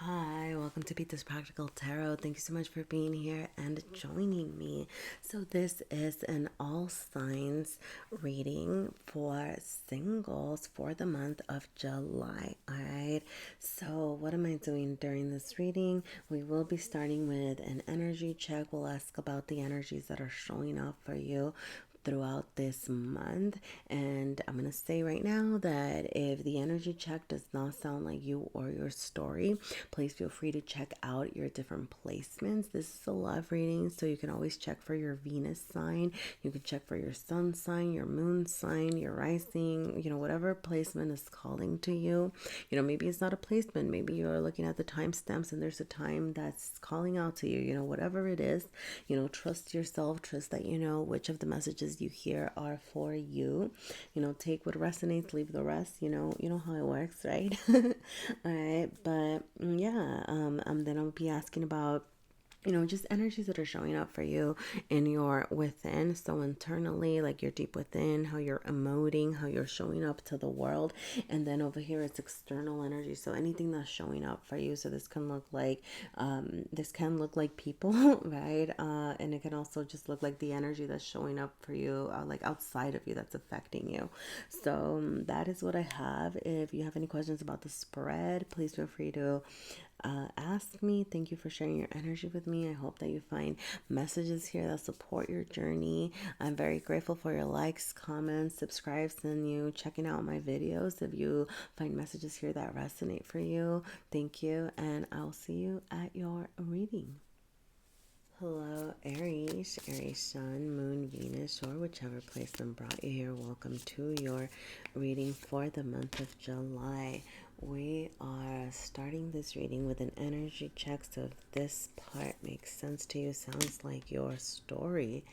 Hi, welcome to Beat This Practical Tarot. Thank you so much for being here and joining me. So, this is an all signs reading for singles for the month of July. All right. So, what am I doing during this reading? We will be starting with an energy check. We'll ask about the energies that are showing up for you throughout this month. And I'm going to say right now that if the energy check does not sound like you or your story, please feel free to check out your different placements. This is a love reading, so you can always check for your Venus sign. You can check for your sun sign, your moon sign, your rising, whatever placement is calling to you. Maybe it's not a placement. Maybe you're looking at the timestamps and there's a time that's calling out to you. Whatever it is, trust yourself, trust that you know which of the messages you hear are for you. Take what resonates, leave the rest. You know how it works, right? All right, but yeah, then I'll be asking about just energies that are showing up for you in your within. So internally, like your deep within, how you're emoting, how you're showing up to the world. And then over here, it's external energy. So anything that's showing up for you. So this can look like, people, right? And it can also just look like the energy that's showing up for you, like outside of you, that's affecting you. So that is what I have. If you have any questions about the spread, please feel free to ask me. Thank you for sharing your energy with me. I hope that you find messages here that support your journey. I'm very grateful for your likes, comments, subscribes, and you checking out my videos. If you find messages here that resonate for you, thank you, and I'll see you at your reading. Hello, Aries, Aries Sun, Moon, Venus, or whichever placement brought you here. Welcome to your reading for the month of July. We are starting this reading with an energy check. So if this part makes sense to you, sounds like your story,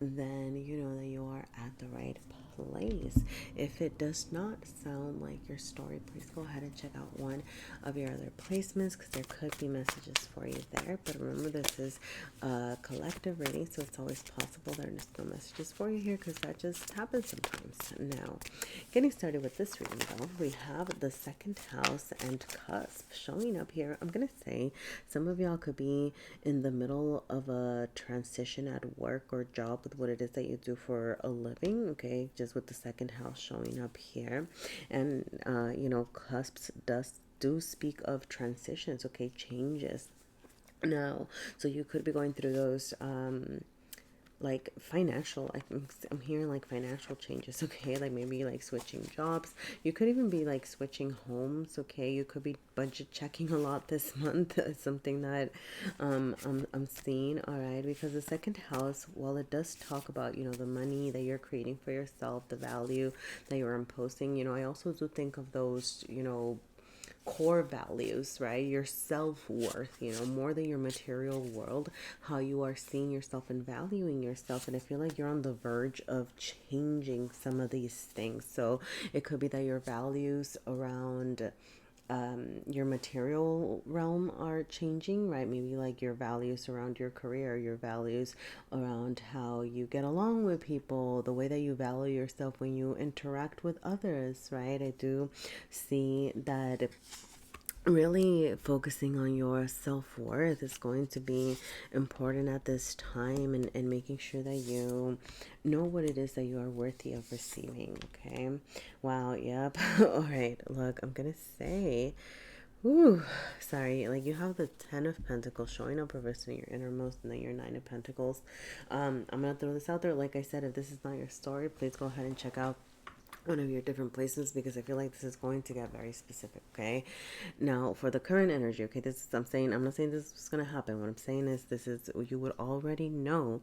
then you know that you are at the right place. If it does not sound like your story, please go ahead and check out one of your other placements because there could be messages for you there. But remember, this is a collective reading, so it's always possible there's no messages for you here because that just happens sometimes. Now, getting started with this reading though, we have the second house and cusp showing up here. I'm gonna say some of y'all could be in the middle of a transition at work or job with what it is that you do for a living, okay, just with the second house showing up here. And cusps do speak of transitions, okay, changes. Now, so you could be going through those like financial, I'm hearing like financial changes, okay, like maybe like switching jobs. You could even be like switching homes, okay. You could be budget checking a lot this month. It's something that I'm seeing, all right, because the second house, while it does talk about the money that you're creating for yourself, the value that you're imposing, I also do think of those core values, right? Your self-worth, more than your material world, how you are seeing yourself and valuing yourself. And I feel like you're on the verge of changing some of these things. So it could be that your values around your material realm are changing, right? Maybe like your values around your career, your values around how you get along with people, the way that you value yourself when you interact with others, right? I do see that really focusing on your self-worth is going to be important at this time, and making sure that you know what it is that you are worthy of receiving, okay? Wow, yep. All right, look, I'm gonna say, ooh, sorry, like you have the 10 of Pentacles showing up reversed in your innermost, and then your 9 of Pentacles. I'm gonna throw this out there. Like I said, if this is not your story, please go ahead and check out one of your different places because I feel like this is going to get very specific, okay? Now, for the current energy, okay, I'm not saying this is going to happen. What I'm saying is you would already know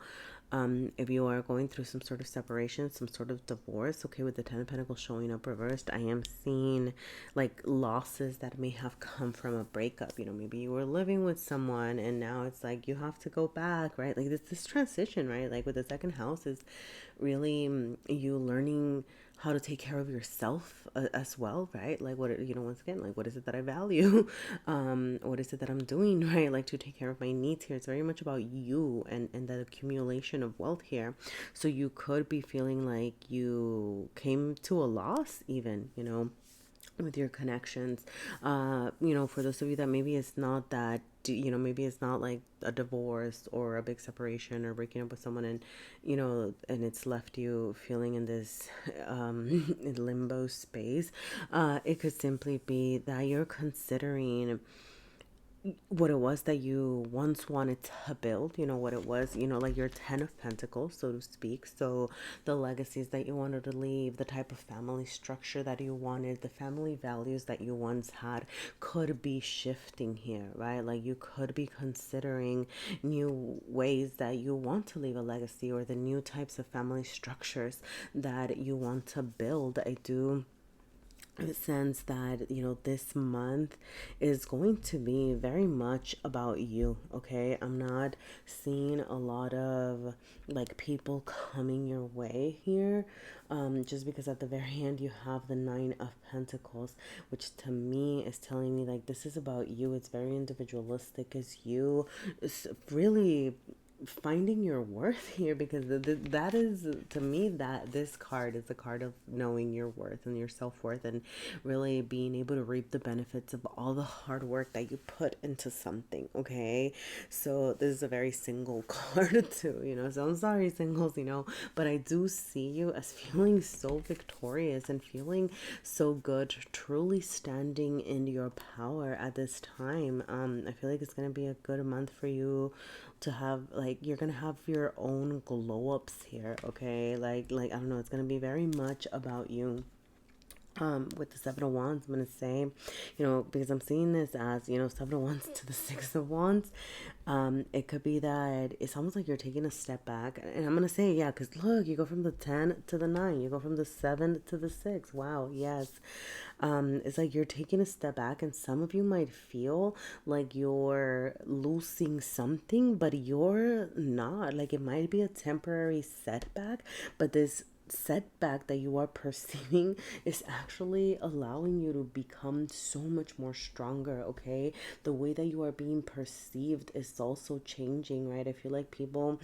if you are going through some sort of separation, some sort of divorce, okay, with the 10 of Pentacles showing up reversed. I am seeing like losses that may have come from a breakup. Maybe you were living with someone and now it's like you have to go back, right? Like this transition, right? Like with the second house is really you learning how to take care of yourself as well, right? Like once again, like what is it that I value? What is it that I'm doing, right? Like to take care of my needs here. It's very much about you and that accumulation of wealth here. So you could be feeling like you came to a loss even, with your connections. For those of you that maybe it's not that, maybe it's not like a divorce or a big separation or breaking up with someone, and and it's left you feeling in this limbo space. It could simply be that you're considering what it was that you once wanted to build, what it was, like your 10 of Pentacles, so to speak. So the legacies that you wanted to leave, the type of family structure that you wanted, the family values that you once had could be shifting here, right? Like you could be considering new ways that you want to leave a legacy, or the new types of family structures that you want to build. I do sense that this month is going to be very much about you. Okay, I'm not seeing a lot of like people coming your way here, just because at the very end you have the 9 of Pentacles, which to me is telling me like this is about you. It's very individualistic, as you really finding your worth here, because that is, to me, that this card is the card of knowing your worth and your self-worth, and really being able to reap the benefits of all the hard work that you put into something. Okay, so this is a very single card too, so I'm sorry, singles, but I do see you as feeling so victorious and feeling so good, truly standing in your power at this time. I feel like it's gonna be a good month for you to have, like, you're gonna have your own glow ups here. Okay, like I don't know, it's gonna be very much about you. With the 7 of Wands, I'm gonna say, because I'm seeing this as, 7 of Wands to the 6 of Wands. It could be that it's almost like you're taking a step back, and I'm gonna say, yeah, because look, you go from the 10 to the 9, you go from the 7 to the 6. Wow, yes. It's like you're taking a step back, and some of you might feel like you're losing something, but you're not. Like, it might be a temporary setback, but this setback that you are perceiving is actually allowing you to become so much more stronger. Okay, the way that you are being perceived is also changing, right? I feel like people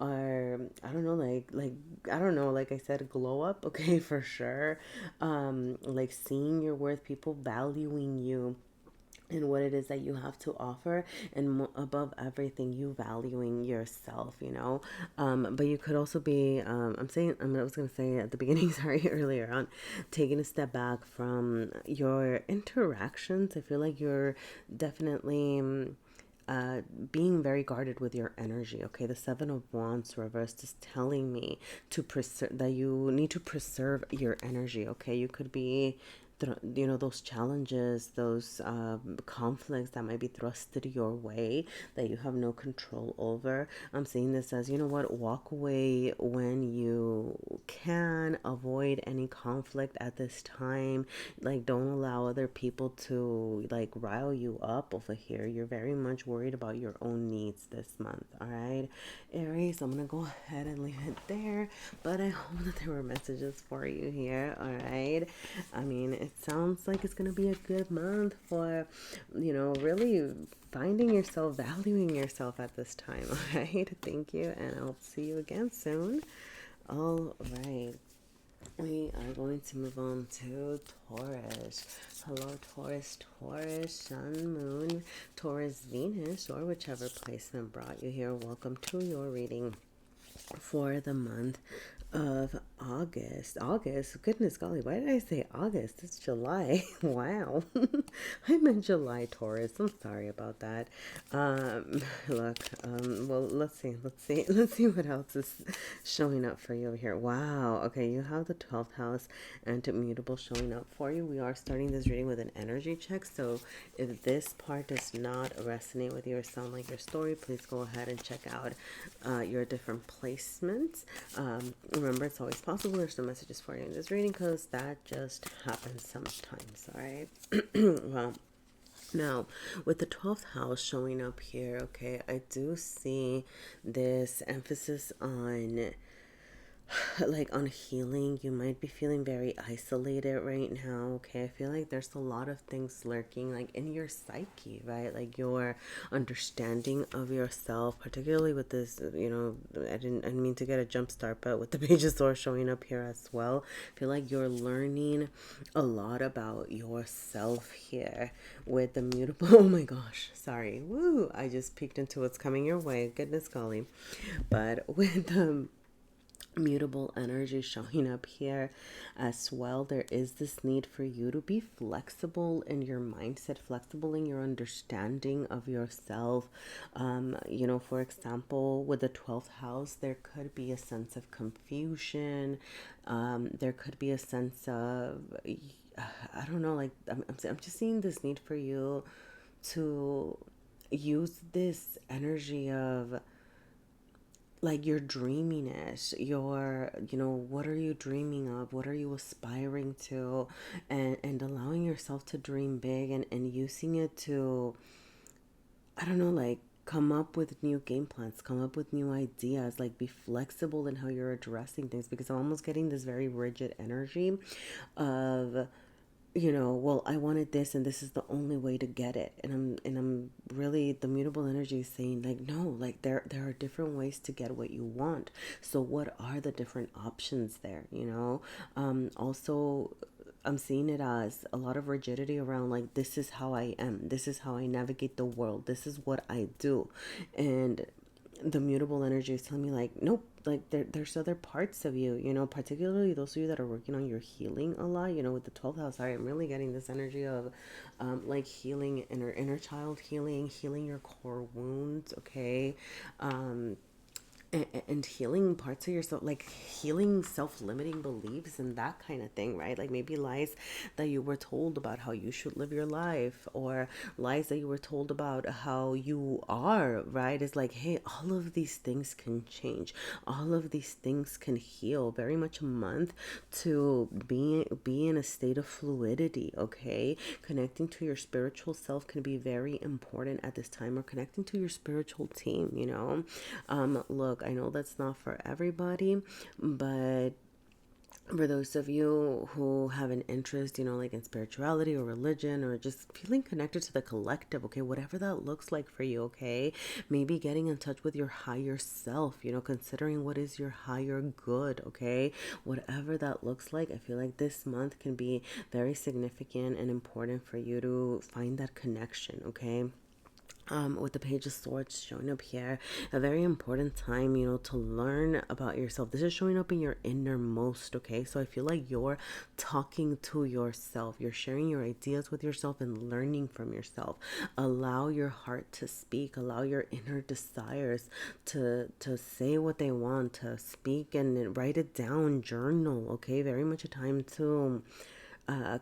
are, I don't know, like I don't know, like I said, glow up. Okay, for sure. Like seeing your worth, people valuing you and what it is that you have to offer, and above everything, you valuing yourself. But you could also be, I was going to say at the beginning, sorry, earlier on, taking a step back from your interactions. I feel like you're definitely being very guarded with your energy. Okay, the 7 of Wands reversed is telling me to preserve, that you need to preserve your energy. Okay, you could be, those challenges, those conflicts that might be thrusted your way that you have no control over. I'm seeing this as, what, walk away when you can, avoid any conflict at this time. Like, don't allow other people to like rile you up over here. You're very much worried about your own needs this month. All right, Aries, I'm gonna go ahead and leave it there, but I hope that there were messages for you here. All right, I mean, it sounds like it's gonna be a good month for, really finding yourself, valuing yourself at this time. All right, thank you, and I'll see you again soon. All right, we are going to move on to Taurus. Hello, Taurus. Taurus, Sun, Moon, Taurus, Venus, or whichever placement brought you here. Welcome to your reading for the month of August. August, goodness golly, why did I say August? It's July. Wow. I meant July, Taurus. I'm sorry about that. Look, well, let's see what else is showing up for you over here. Wow. Okay, you have the 12th house and immutable showing up for you. We are starting this reading with an energy check, so if this part does not resonate with you or sound like your story, please go ahead and check out your different placements. Remember, it's always possible there's no messages for you in this reading, because that just happens sometimes. All right. Well, now, with the 12th house showing up here, okay, I do see this emphasis on like on healing. You might be feeling very isolated right now. Okay, I feel like there's a lot of things lurking like in your psyche, right? Like your understanding of yourself, particularly with this, I didn't mean to get a jump start, but with the Page of Swords showing up here as well, I feel like you're learning a lot about yourself here with the mutable. Oh my gosh, sorry, woo, I just peeked into what's coming your way, goodness golly. But with mutable energy showing up here as well, there is this need for you to be flexible in your mindset, flexible in your understanding of yourself. For example, with the 12th house, there could be a sense of confusion. There could be a sense of, I don't know, like I'm just seeing this need for you to use this energy of like your dreaminess, what are you dreaming of, what are you aspiring to, and allowing yourself to dream big, and using it to, I don't know, like come up with new game plans, come up with new ideas, like be flexible in how you're addressing things, because I'm almost getting this very rigid energy of, well, I wanted this and this is the only way to get it. And I'm really, the mutable energy is saying like, no, like there are different ways to get what you want. So what are the different options there, Also, I'm seeing it as a lot of rigidity around like, this is how I am, this is how I navigate the world, this is what I do. And the mutable energy is telling me like, nope, like there's other parts of you, particularly those of you that are working on your healing a lot, with the 12th house. Sorry, I'm really getting this energy of like healing, inner child healing your core wounds. Okay. And healing parts of yourself, like healing self-limiting beliefs and that kind of thing, right? Like maybe lies that you were told about how you should live your life, or lies that you were told about how you are, right? It's like, hey, all of these things can change, all of these things can heal. Very much a month to be in a state of fluidity. Okay, connecting to your spiritual self can be very important at this time, or connecting to your spiritual team. Look, I know that's not for everybody, but for those of you who have an interest, like in spirituality or religion, or just feeling connected to the collective, okay, whatever that looks like for you, okay, maybe getting in touch with your higher self, considering what is your higher good, okay, whatever that looks like, I feel like this month can be very significant and important for you to find that connection, okay. With the Page of Swords showing up here, a very important time, to learn about yourself. This is showing up in your innermost, okay? So I feel like you're talking to yourself. You're sharing your ideas with yourself and learning from yourself. Allow your heart to speak. Allow your inner desires to say what they want, to speak and write it down, journal, okay? Very much a time to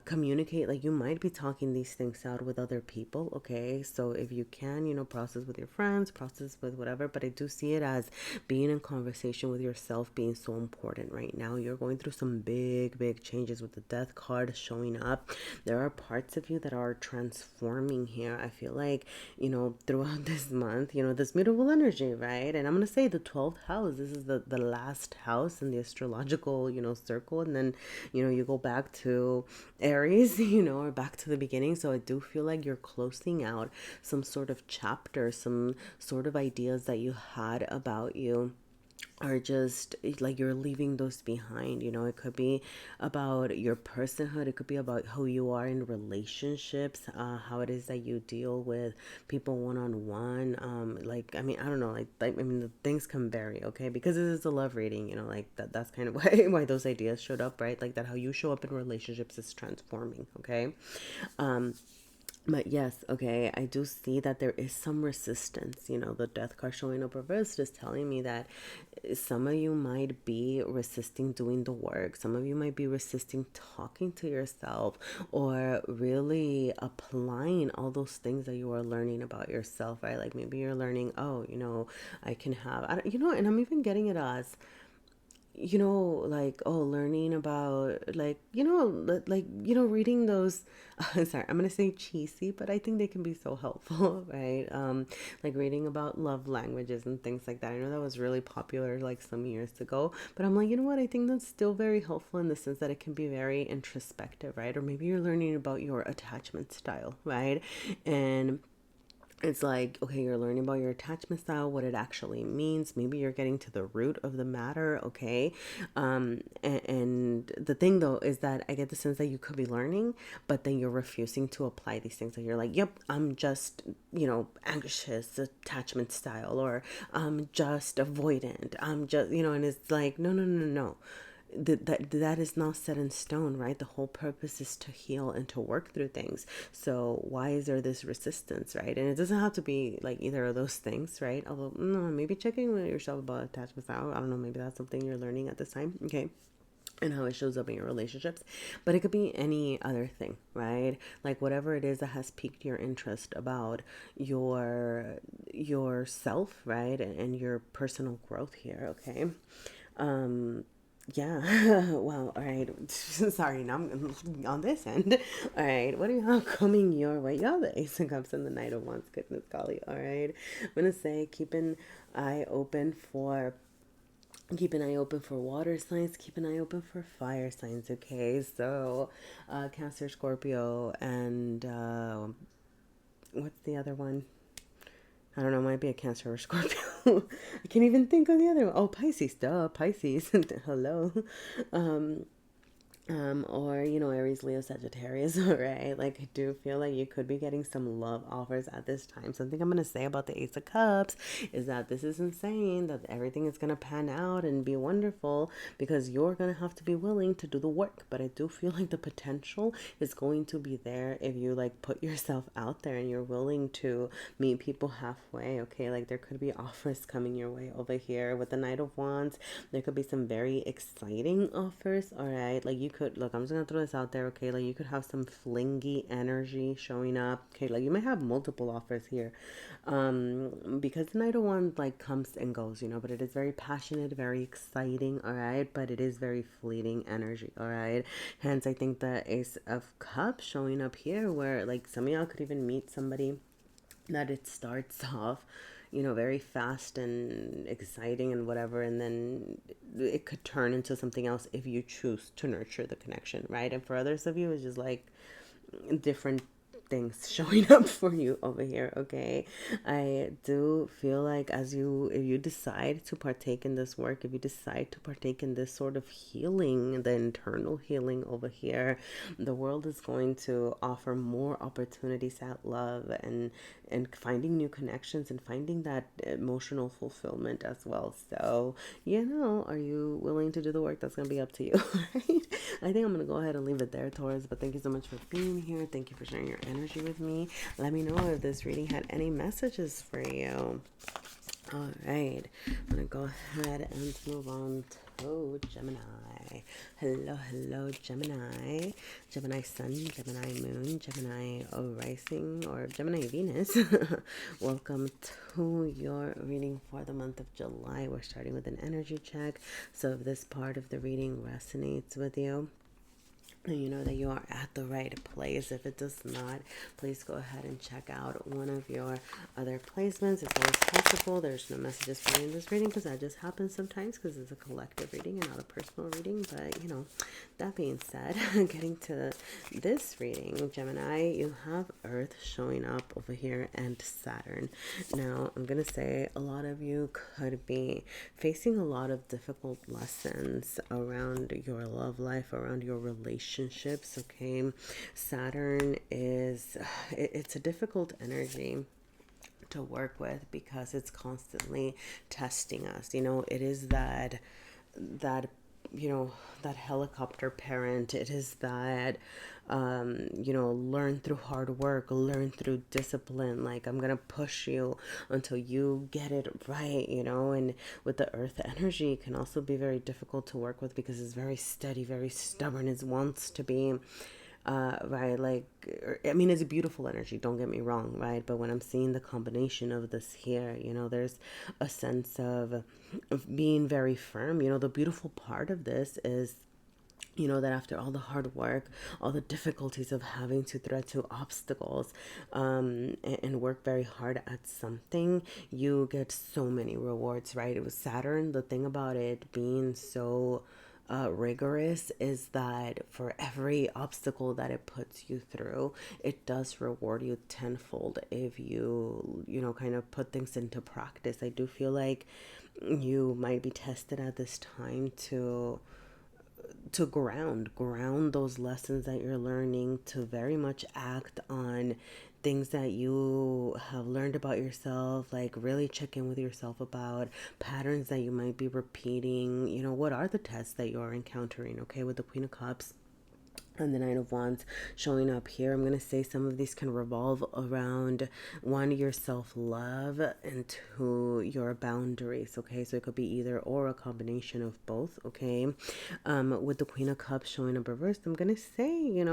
communicate. Like you might be talking these things out with other people, okay? So if you can, process with your friends, process with whatever, but I do see it as being in conversation with yourself being so important right now. You're going through some big changes with the Death card showing up. There are parts of you that are transforming here. I feel like, throughout this month, this mutable energy, right? And I'm going to say the 12th house, this is the last house in the astrological, circle. And then, you go back to Aries, or back to the beginning. So I do feel like you're closing out some sort of chapter, some sort of ideas that you had about you are just like you're leaving those behind. It could be about your personhood, it could be about who you are in relationships, how it is that you deal with people one-on-one. Like I mean, I don't know, I mean, the things can vary, okay, because it is a love reading, like that's kind of why those ideas showed up, right? Like that how you show up in relationships is transforming, okay. But yes, okay, I do see that there is some resistance. The Death card showing up reversed is telling me that some of you might be resisting doing the work. Some of you might be resisting talking to yourself, or really applying all those things that you are learning about yourself, right? Like maybe you're learning, oh, I can have, and I'm even getting it as like, oh, learning about, like, reading those, sorry, I'm gonna say cheesy, but I think they can be so helpful, right? Like reading about love languages and things like that. I know that was really popular like some years ago, but I'm like, you know what? I think that's still very helpful in the sense that it can be very introspective, right? Or maybe you're learning about your attachment style, right? And it's like, okay, you're learning about your attachment style, what it actually means. Maybe you're getting to the root of the matter, okay? And the thing though is that I get the sense that you could be learning, but then you're refusing to apply these things. Like you're like, yep, I'm just, anxious attachment style, or I'm just avoidant. I'm just, and it's like, no, no, no, no. That is not set in stone, right? The whole purpose is to heal and to work through things. So why is there this resistance, right? And it doesn't have to be like either of those things, right? Although no, maybe checking with yourself about attachment style, I don't know, maybe that's something you're learning at this time, okay? And how it shows up in your relationships. But it could be any other thing, right? Like whatever it is that has piqued your interest about yourself, right? And your personal growth here, okay? Yeah. Well, all right. Sorry, now I'm on this end. All right. What do you have coming your way? Y'all, the Ace of Cups and the Knight of Wands. Goodness golly. All right. I'm gonna say eye open for keep an eye open for water signs, keep an eye open for fire signs, okay? So Cancer, Scorpio, and what's the other one? I don't know, it might be a Cancer or Scorpio. I can't even think of the other one. Oh, Pisces, duh, Pisces. Hello. Or, Aries, Leo, Sagittarius, all right? Like, I do feel like you could be getting some love offers at this time. Something I'm going to say about the Ace of Cups is that this isn't saying that everything is going to pan out and be wonderful, because you're going to have to be willing to do the work. But I do feel like the potential is going to be there if you, like, put yourself out there and you're willing to meet people halfway, okay? Like, there could be offers coming your way over here. With the Knight of Wands, there could be some very exciting offers, all right? Like, you could, look, I'm just gonna throw this out there, okay? Like, you could have some flingy energy showing up, okay? Like, you might have multiple offers here, because the Knight of Wands, like, comes and goes, but it is very passionate, very exciting, all right? But it is very fleeting energy, all right? Hence, I think the Ace of Cups showing up here, where, like, some of y'all could even meet somebody that it starts off, very fast and exciting and whatever, and then it could turn into something else if you choose to nurture the connection, right? And for others of you, it's just like different things showing up for you over here, okay? I do feel like if you decide to partake in this work, if you decide to partake in this sort of healing, the internal healing over here, the world is going to offer more opportunities at love and finding new connections and finding that emotional fulfillment as well. So, are you willing to do the work? That's going to be up to you, right? I think I'm going to go ahead and leave it there, Taurus, but thank you so much for being here. Thank you for sharing your energy with me. Let me know if this reading had any messages for you. All right, I'm going to go ahead and move on to Gemini. Hello, Gemini. Gemini Sun, Gemini Moon, Gemini Rising, or Gemini Venus. Welcome to your reading for the month of July. We're starting with an energy check. So if this part of the reading resonates with you, and you know that you are at the right place. If it does not, please go ahead and check out one of your other placements. It's always possible. There's no messages for you in this reading because that just happens sometimes because it's a collective reading and not a personal reading. But, that being said, getting to this reading, Gemini, you have Earth showing up over here and Saturn. Now, I'm going to say a lot of you could be facing a lot of difficult lessons around your love life, around your relationships, okay? Saturn it's a difficult energy to work with because it's constantly testing us. It is that that helicopter parent. It is that learn through hard work, learn through discipline. Like, I'm gonna push you until you get it right, and with the Earth energy, it can also be very difficult to work with because it's very steady, very stubborn. It wants to be right? Like, I mean, it's a beautiful energy, don't get me wrong, right? But when I'm seeing the combination of this here, there's a sense of being very firm. The beautiful part of this is, that after all the hard work, all the difficulties of having to thread through obstacles, and work very hard at something, you get so many rewards, right? It was Saturn. The thing about it being so rigorous is that for every obstacle that it puts you through, it does reward you tenfold if you kind of put things into practice. I do feel like you might be tested at this time to ground those lessons that you're learning, to very much act on things that you have learned about yourself, like really check in with yourself about patterns that you might be repeating. What are the tests that you're encountering? Okay, with the Queen of Cups and the Nine of Wands showing up here, I'm going to say some of these can revolve around, one, your self-love, and two, your boundaries. Okay, so it could be either or, a combination of both. Okay, with the Queen of Cups showing up reversed, I'm going to say,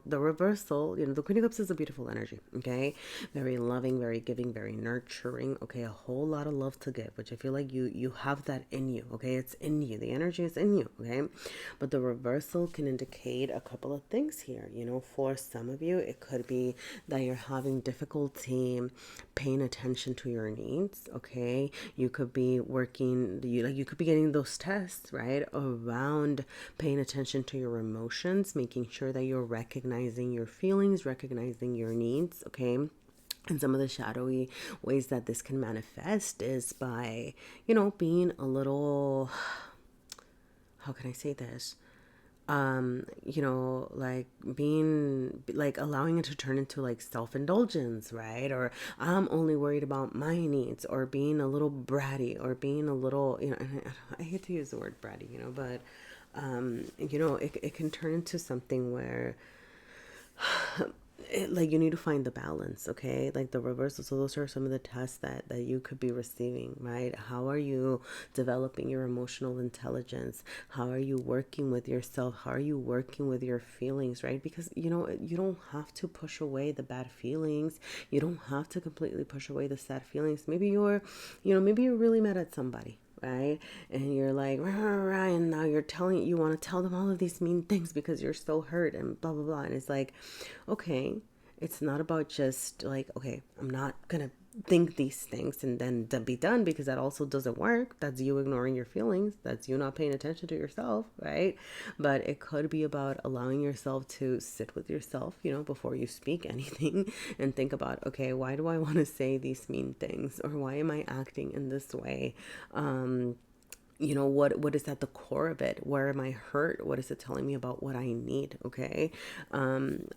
the reversal, the Queen of Cups is a beautiful energy. Okay, very loving, very giving, very nurturing. Okay, a whole lot of love to give, which I feel like you have that in you. Okay, it's in you, the energy is in you. Okay, but the reversal can indicate a couple of things here. For some of you, it could be that you're having difficulty paying attention to your needs. Okay, you could be you could be getting those tests, right, around paying attention to your emotions, making sure that you're recognizing your feelings, recognizing your needs. Okay, and some of the shadowy ways that this can manifest is by being a little, how can I say this, like being like allowing it to turn into like self-indulgence, right? Or I'm only worried about my needs, or being a little bratty, or being a little, I hate to use the word bratty, but it can turn into something where like you need to find the balance. Okay, like the reversal. So those are some of the tests that you could be receiving, right? How are you developing your emotional intelligence? How are you working with yourself? How are you working with your feelings, right? Because you don't have to push away the bad feelings. You don't have to completely push away the sad feelings. Maybe maybe you're really mad at somebody, right? And you're like, rah, rah, rah, and now you want to tell them all of these mean things because you're so hurt and blah, blah, blah. And it's like, okay, it's not about just like, okay, I'm not going to think these things and then be done, because that also doesn't work. That's you ignoring your feelings. That's you not paying attention to yourself, right? But it could be about allowing yourself to sit with yourself, before you speak anything, and think about, okay, why do I want to say these mean things, or why am I acting in this way? What is at the core of it? Where am I hurt? What is it telling me about what I need? Okay.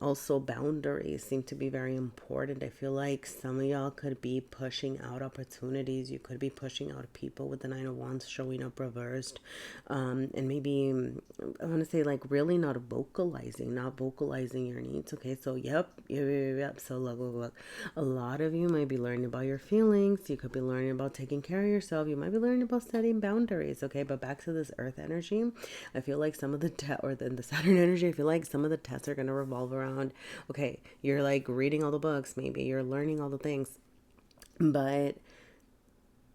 Also, boundaries seem to be very important. I feel like some of y'all could be pushing out opportunities. You could be pushing out people with the Nine of Wands showing up reversed. And maybe I want to say like really not vocalizing your needs. Okay, so yep. So look, a lot of you might be learning about your feelings. You could be learning about taking care of yourself. You might be learning about setting boundaries. Okay, but back to this Earth energy, I feel like some of the the Saturn energy, I feel like some of the tests are going to revolve around, okay, you're like reading all the books, maybe you're learning all the things, but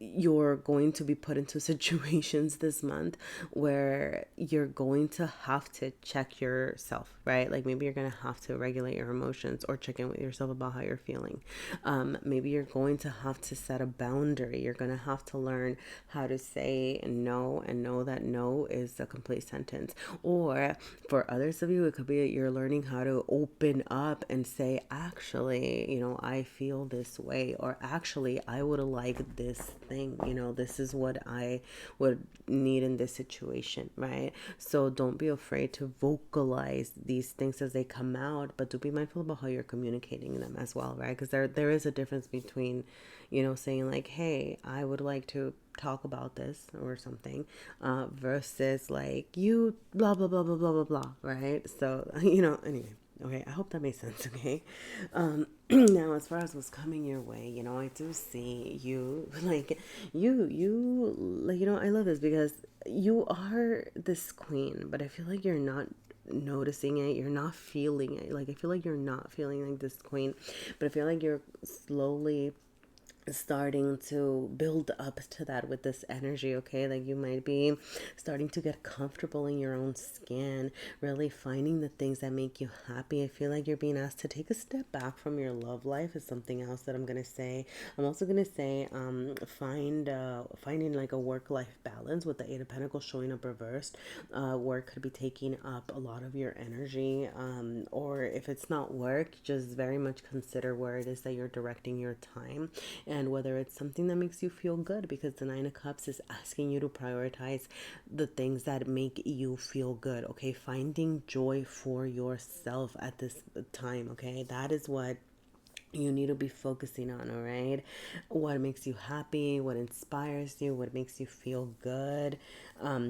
you're going to be put into situations this month where you're going to have to check yourself, right? Like maybe you're going to have to regulate your emotions or check in with yourself about how you're feeling. Maybe you're going to have to set a boundary. You're going to have to learn how to say no and know that no is a complete sentence. Or for others of you, it could be that you're learning how to open up and say, actually, I feel this way, or actually, I would like this thing, this is what I would need in this situation, right? So don't be afraid to vocalize these things as they come out, but do be mindful about how you're communicating them as well, right? Because there is a difference between, saying like, hey, I would like to talk about this or something, versus like, you blah, blah, blah, blah, blah, blah, blah, right? So, anyway. Okay, I hope that makes sense, okay? Now, as far as what's coming your way, I do see you, like, like, I love this because you are this queen, but I feel like you're not noticing it, you're not feeling it. Like, I feel like you're not feeling like this, Queen, but I feel like you're slowly starting to build up to that with this energy. Okay, like you might be starting to get comfortable in your own skin, really finding the things that make you happy. I feel like you're being asked to take a step back from your love life is something else that I'm gonna say. I'm also gonna say finding like a work-life balance with the Eight of Pentacles showing up reversed. Work could be taking up a lot of your energy, or if it's not work, just very much consider where it is that you're directing your time, and whether it's something that makes you feel good, because the Nine of Cups is asking you to prioritize the things that make you feel good. Okay, finding joy for yourself at this time. Okay, that is what you need to be focusing on. All right, what makes you happy, what inspires you, what makes you feel good.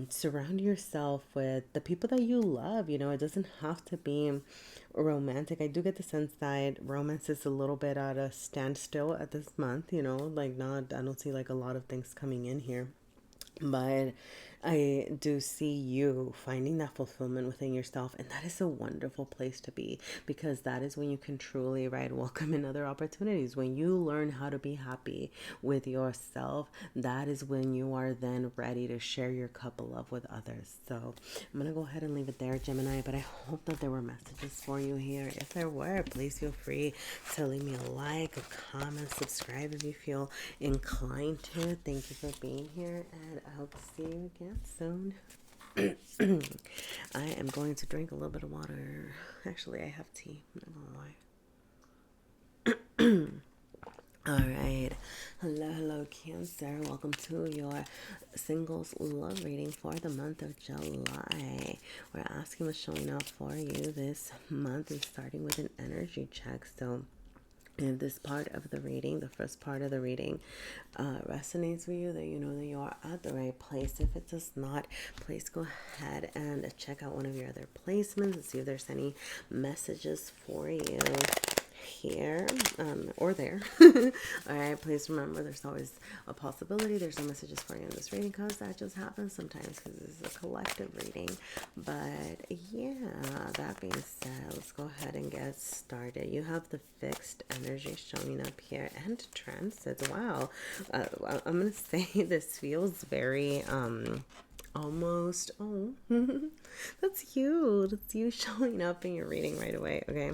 Surround yourself with the people that you love. You know, it doesn't have to be romantic. I do get the sense that romance is a little bit at a standstill at this month, you know, like not, I don't see like a lot of things coming in here, but I do see you finding that fulfillment within yourself, and that is a wonderful place to be, because that is when you can truly, right, welcome in other opportunities. When you learn how to be happy with yourself, that is when you are then ready to share your cup of love with others. So I'm gonna go ahead and leave it there, Gemini, but I hope that there were messages for you here. If there were, please feel free to leave me a like, a comment, subscribe if you feel inclined to. Thank you for being here, and I hope to see you again soon. I am going to drink a little bit of water. Actually, I have tea. I don't know why. All right. Hello, Cancer. Welcome to your singles love reading for the month of July. We're asking what's showing up for you this month and starting with an energy check. So if this part of the reading, the first part of the reading, resonates with you, that you know that you are at the right place. If it does not, please go ahead and check out one of your other placements and see if there's any messages for you here or there. All right, please remember there's always a possibility there's no messages for you in this reading, because that just happens sometimes because this is a collective reading. But yeah, that being said, let's go ahead and get started. You have the fixed energy showing up here and transits. Wow. I'm gonna say this feels very almost, oh that's you showing up in your reading right away. Okay,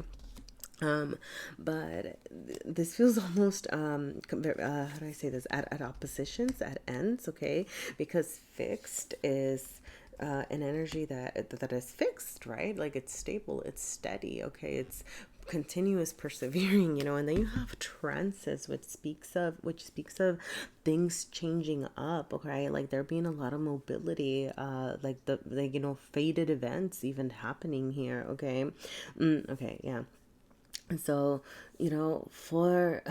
but this feels almost how do I say this, at oppositions, at ends. Okay, because fixed is an energy that is fixed, right? Like it's stable, it's steady. Okay, it's continuous persevering, you know. And then you have transits, which speaks of things changing up. Okay, like there being a lot of mobility, like you know, faded events even happening here. Okay. Okay, yeah. And so, you know, for,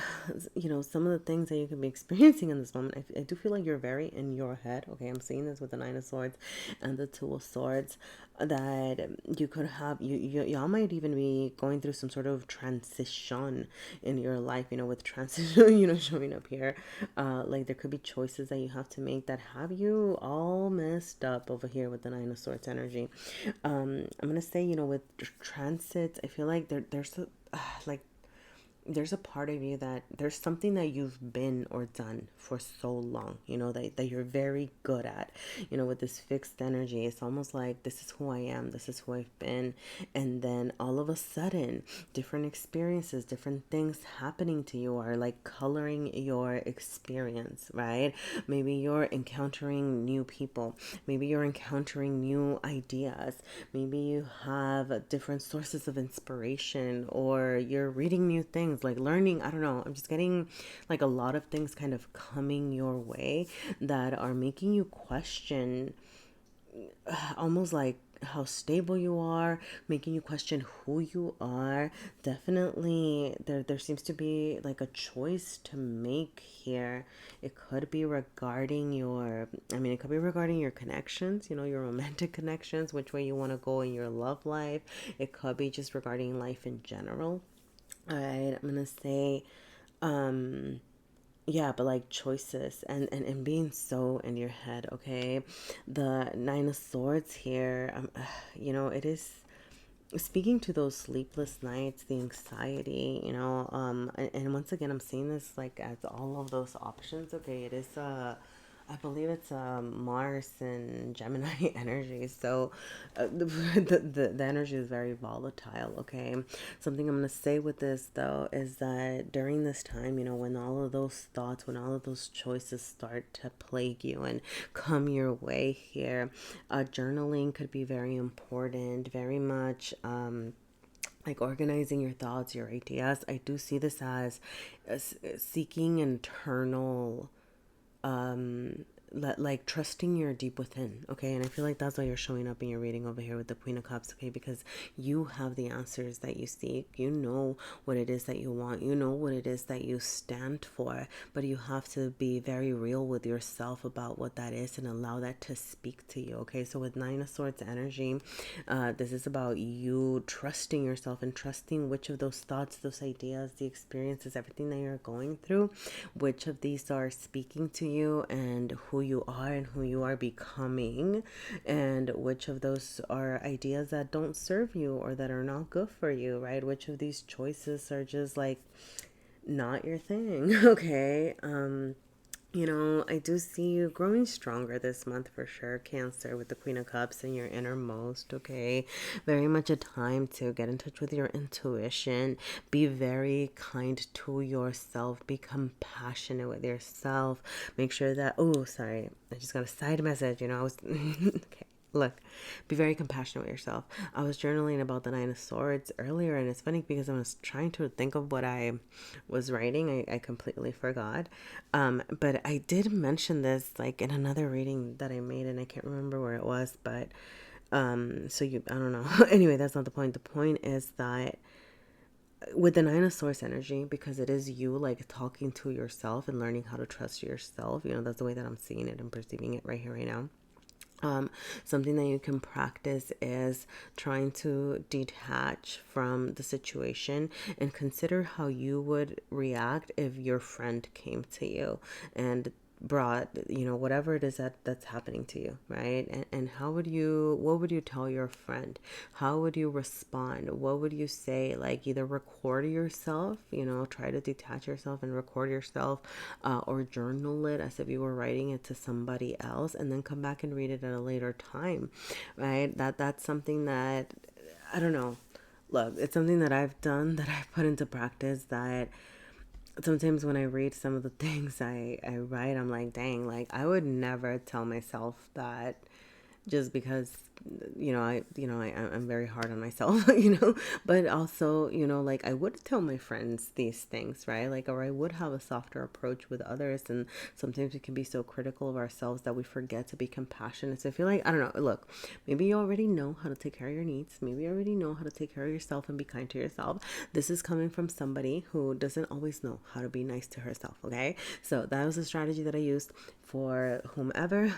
you know, some of the things that you can be experiencing in this moment, I do feel like you're very in your head. Okay, I'm seeing this with the Nine of Swords and the Two of Swords, that you could have, y'all might even be going through some sort of transition in your life, you know, with transition, you know, showing up here. Like there could be choices that you have to make that have you all messed up over here with the Nine of Swords energy. I'm going to say, you know, with transits, I feel like there's a, like there's a part of you that there's something that you've been or done for so long, you know, that you're very good at, you know, with this fixed energy. It's almost like this is who I am, this is who I've been. And then all of a sudden, different experiences, different things happening to you are like coloring your experience, right? Maybe you're encountering new people. Maybe you're encountering new ideas. Maybe you have different sources of inspiration, or you're reading new things, like learning. I don't know. I'm just getting like a lot of things kind of coming your way that are making you question almost like how stable you are, making you question who you are. Definitely there seems to be like a choice to make here. It could be regarding your, I mean, it could be regarding your connections, you know, your romantic connections, which way you want to go in your love life. It could be just regarding life in general. All right, I'm gonna say yeah, but like choices and being so in your head. Okay, the Nine of Swords here, you know, it is speaking to those sleepless nights, the anxiety, and once again, I'm seeing this like as all of those options. Okay, it is I believe it's Mars and Gemini energy. So the energy is very volatile. Okay, something I'm gonna say with this though is that during this time, when all of those thoughts, when all of those choices start to plague you and come your way here, journaling could be very important. Very much. Like organizing your thoughts, your ideas. I do see this as seeking internal like trusting your deep within. Okay, and I feel like that's why you're showing up in your reading over here with the Queen of Cups. Okay, because you have the answers that you seek. You know what it is that you want. You know what it is that you stand for, but you have to be very real with yourself about what that is and allow that to speak to you. Okay, so with Nine of Swords energy, this is about you trusting yourself and trusting which of those thoughts, those ideas, the experiences, everything that you're going through, which of these are speaking to you and who you are and who you are becoming, and which of those are ideas that don't serve you or that are not good for you, right? Which of these choices are just like not your thing. Okay. I do see you growing stronger this month for sure, Cancer, with the Queen of Cups and your innermost, okay? Very much a time to get in touch with your intuition. Be very kind to yourself. Be compassionate with yourself. Make sure that, oh, sorry, I just got a side message, I was, okay. Look, be very compassionate with yourself. I was journaling about the Nine of Swords earlier, and it's funny because I was trying to think of what I was writing. I completely forgot. But I did mention this like in another reading that I made, and I can't remember where it was, but I don't know. Anyway, that's not the point. The point is that with the Nine of Swords energy, because it is you like talking to yourself and learning how to trust yourself, that's the way that I'm seeing it and perceiving it right here, right now. Something that you can practice is trying to detach from the situation and consider how you would react if your friend came to you and brought whatever it is that's happening to you, right? And what would you tell your friend? How would you respond? What would you say? Like either record yourself, try to detach yourself and record yourself, or journal it as if you were writing it to somebody else, and then come back and read it at a later time, right? That's something that, I don't know, look, it's something that I've done, that I've put into practice, that sometimes when I read some of the things I write, I'm like, dang, like I would never tell myself that, just because I'm very hard on myself, but also, like I would tell my friends these things, right? Like, or I would have a softer approach with others. And sometimes we can be so critical of ourselves that we forget to be compassionate. So I feel like, I don't know, look, maybe you already know how to take care of your needs. Maybe you already know how to take care of yourself and be kind to yourself. This is coming from somebody who doesn't always know how to be nice to herself. Okay. So that was a strategy that I used for whomever,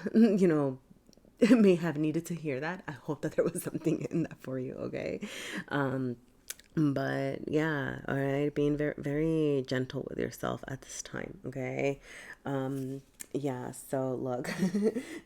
may have needed to hear that. I hope that there was something in that for you, okay? But yeah, all right, being very, very gentle with yourself at this time, okay? Yeah, so look,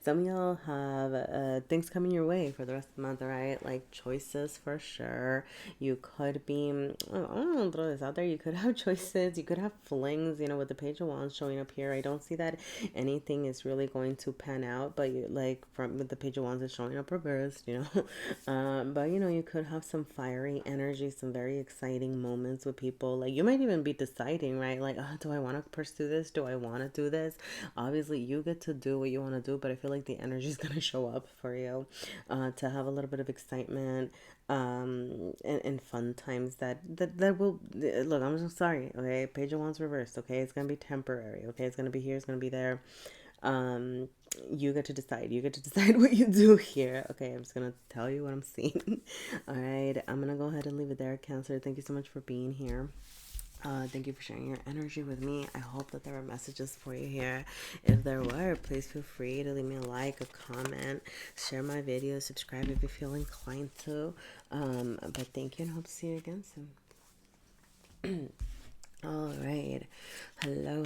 some of y'all have things coming your way for the rest of the month, all right? Like choices for sure. You could be, I don't know, throw this out there. You could have choices. You could have flings, with the Page of Wands showing up here. I don't see that anything is really going to pan out, but with the Page of Wands is showing up reversed, but you could have some fiery energy, some very exciting moments with people. Like you might even be deciding, right? Like, do I want to pursue this? Do I want to do this? Obviously, you get to do what you want to do, but I feel like the energy is going to show up for you, to have a little bit of excitement, and fun times that will, look, I'm so sorry, okay? Page of Wands reversed, okay? It's going to be temporary, okay? It's going to be here, it's going to be there. You get to decide what you do here. Okay, I'm just gonna tell you what I'm seeing. All right, I'm gonna go ahead and leave it there, Cancer. Thank you so much for being here. Thank you for sharing your energy with me. I hope that there were messages for you here. If there were, please feel free to leave me a like, a comment, share my video, subscribe if you feel inclined to. But thank you, and hope to see you again soon. All right. Hello,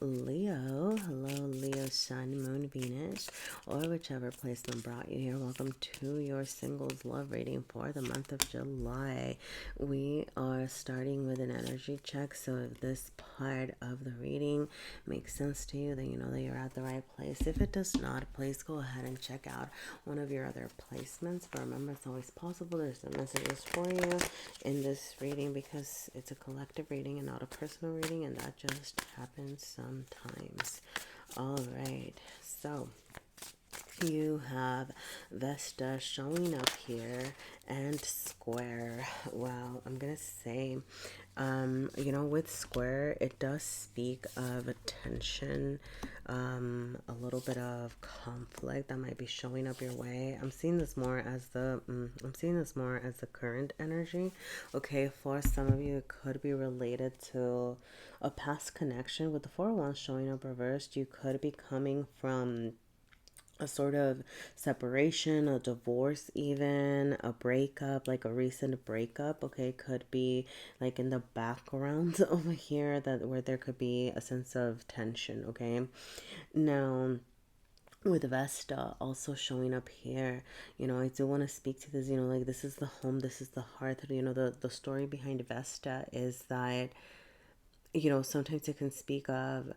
Leo. Hello, Leo, Sun, Moon, Venus. or whichever placement brought you here. Welcome to your singles love reading for the month of July. We are starting with an energy check, so if this part of the reading makes sense to you, then you know that you're at the right place. If it does not, please go ahead and check out one of your other placements. But remember, it's always possible there's some messages for you in this reading because it's a collective reading and not a personal reading, and that just happens sometimes. All right, so you have Vesta showing up here and square. Wow, I'm gonna say, you know, with square, it does speak of a tension, a little bit of conflict that might be showing up your way. I'm seeing this more as the current energy. Okay, for some of you, it could be related to a past connection. With the Four of Wands showing up reversed, you could be coming from a sort of separation, a divorce, even a breakup, like a recent breakup. Okay, could be like in the background over here, that where there could be a sense of tension. Okay, now with Vesta also showing up here, you know, I do want to speak to this, you know, like this is the home, this is the hearth. You know, the story behind Vesta is that, you know, sometimes it can speak of,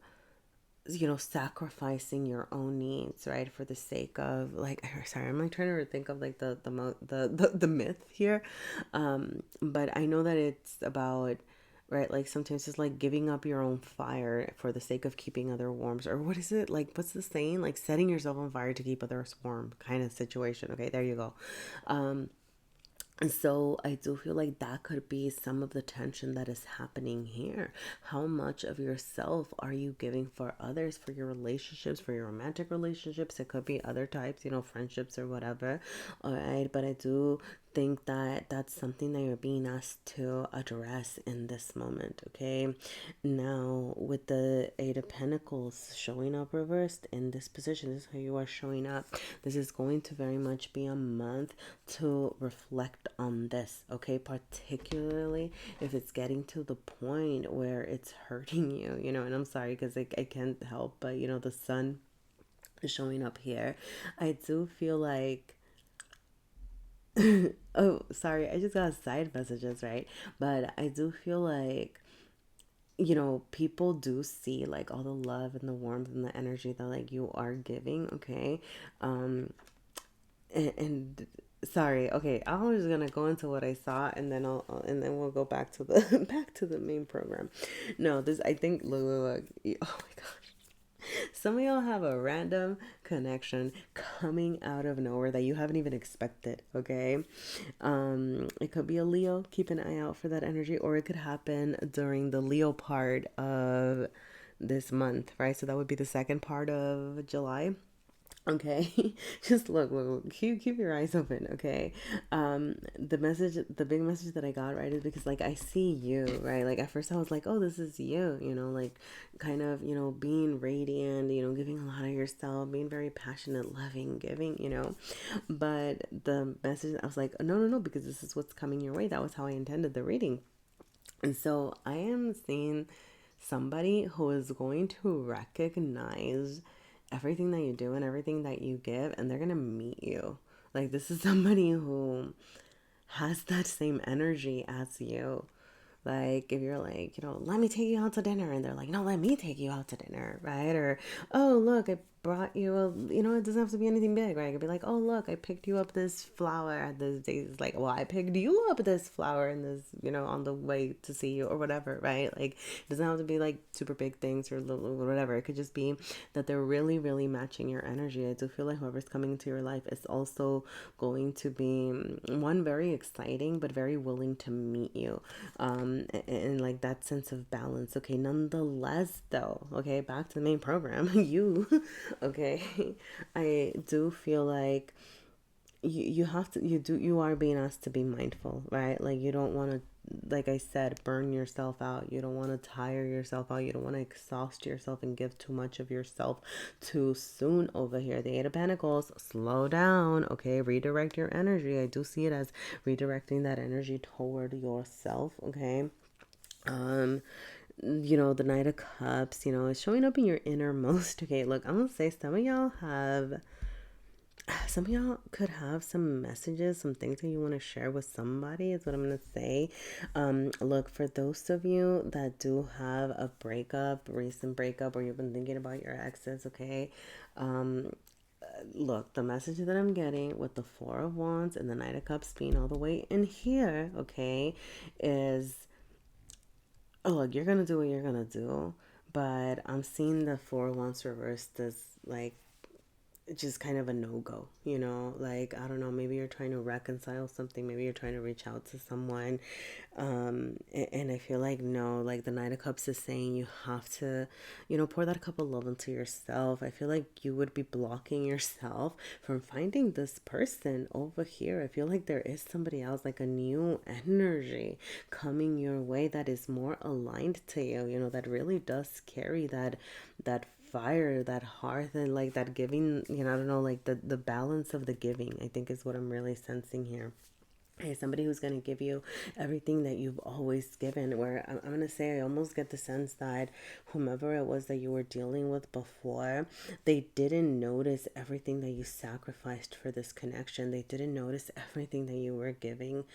you know, sacrificing your own needs, right, for the sake of, like, sorry, I'm like trying to think of like the myth here, but I know that it's about, right, like sometimes it's like giving up your own fire for the sake of keeping other warm, or what is it, like, what's the saying, like setting yourself on fire to keep others warm kind of situation. Okay, there you go. And so I do feel like that could be some of the tension that is happening here. How much of yourself are you giving for others, for your relationships, for your romantic relationships? It could be other types, you know, friendships or whatever. All right. But I do think that that's something that you're being asked to address in this moment. Okay. Now, with the Eight of Pentacles showing up reversed in this position, this is how you are showing up. This is going to very much be a month to reflect on this, okay? Particularly if it's getting to the point where it's hurting you, you know, and I'm sorry because I can't help but, you know, the sun is showing up here. I do feel like, oh, sorry, I just got side messages, right? But I do feel like, you know, people do see like all the love and the warmth and the energy that like you are giving, okay? And sorry, okay, I was just gonna go into what I saw, and then and then we'll go back to the back to the main program. No, this, I think, look, oh my gosh, some of y'all have a random connection coming out of nowhere that you haven't even expected. Okay, it could be a Leo. Keep an eye out for that energy, or it could happen during the Leo part of this month, right? So that would be the second part of July. Okay, just look, keep your eyes open. Okay, the big message that I got, right, is because like I see you, right, like at first I was like, oh, this is you, you know, like kind of, you know, being radiant, you know, giving a lot of yourself, being very passionate, loving, giving, you know, but the message, I was like, no, because this is what's coming your way. That was how I intended the reading. And so I am seeing somebody who is going to recognize everything that you do and everything that you give, and they're going to meet you. Like, this is somebody who has that same energy as you. Like, if you're like, you know, let me take you out to dinner, and they're like, no, let me take you out to dinner, right? Or, oh, look, I brought you a, you know, it doesn't have to be anything big, right? I could be like, oh, look, I picked you up this flower at this day. It's like, well, I picked you up this flower in this, you know, on the way to see you or whatever, right? Like, it doesn't have to be like super big things or little, whatever. It could just be that they're really, really matching your energy. I do feel like whoever's coming into your life is also going to be, one, very exciting, but very willing to meet you. And like that sense of balance. Okay, nonetheless, though, okay, back to the main program. Okay, I do feel like you have to, you are being asked to be mindful, right? Like, you don't want to, like I said, burn yourself out. You don't want to tire yourself out. You don't want to exhaust yourself and give too much of yourself too soon over here. The Eight of Pentacles, slow down, okay? Redirect your energy. I do see it as redirecting that energy toward yourself, okay? You know, the Knight of Cups, you know, is showing up in your innermost. Okay, look, I'm gonna say some of y'all have some of y'all could have some messages, some things that you want to share with somebody is what I'm going to say. Look, for those of you that do have a breakup, recent breakup, or you've been thinking about your exes, okay? Look, the message that I'm getting with the Four of Wands and the Knight of Cups being all the way in here, okay, is, oh, look, you're going to do what you're going to do. But I'm seeing the Four of Wands reversed as like just kind of a no-go, you know, like, I don't know, maybe you're trying to reconcile something, maybe you're trying to reach out to someone, and I feel like, no, like the Knight of Cups is saying you have to, you know, pour that cup of love into yourself. I feel like you would be blocking yourself from finding this person over here. I feel like there is somebody else, like a new energy coming your way that is more aligned to you, you know, that really does carry that fire, that hearth, and like that giving, you know, I don't know, like the balance of the giving, I think is what I'm really sensing here. Hey, somebody who's going to give you everything that you've always given, where I'm going to say, I almost get the sense that whomever it was that you were dealing with before, they didn't notice everything that you sacrificed for this connection. They didn't notice everything that you were giving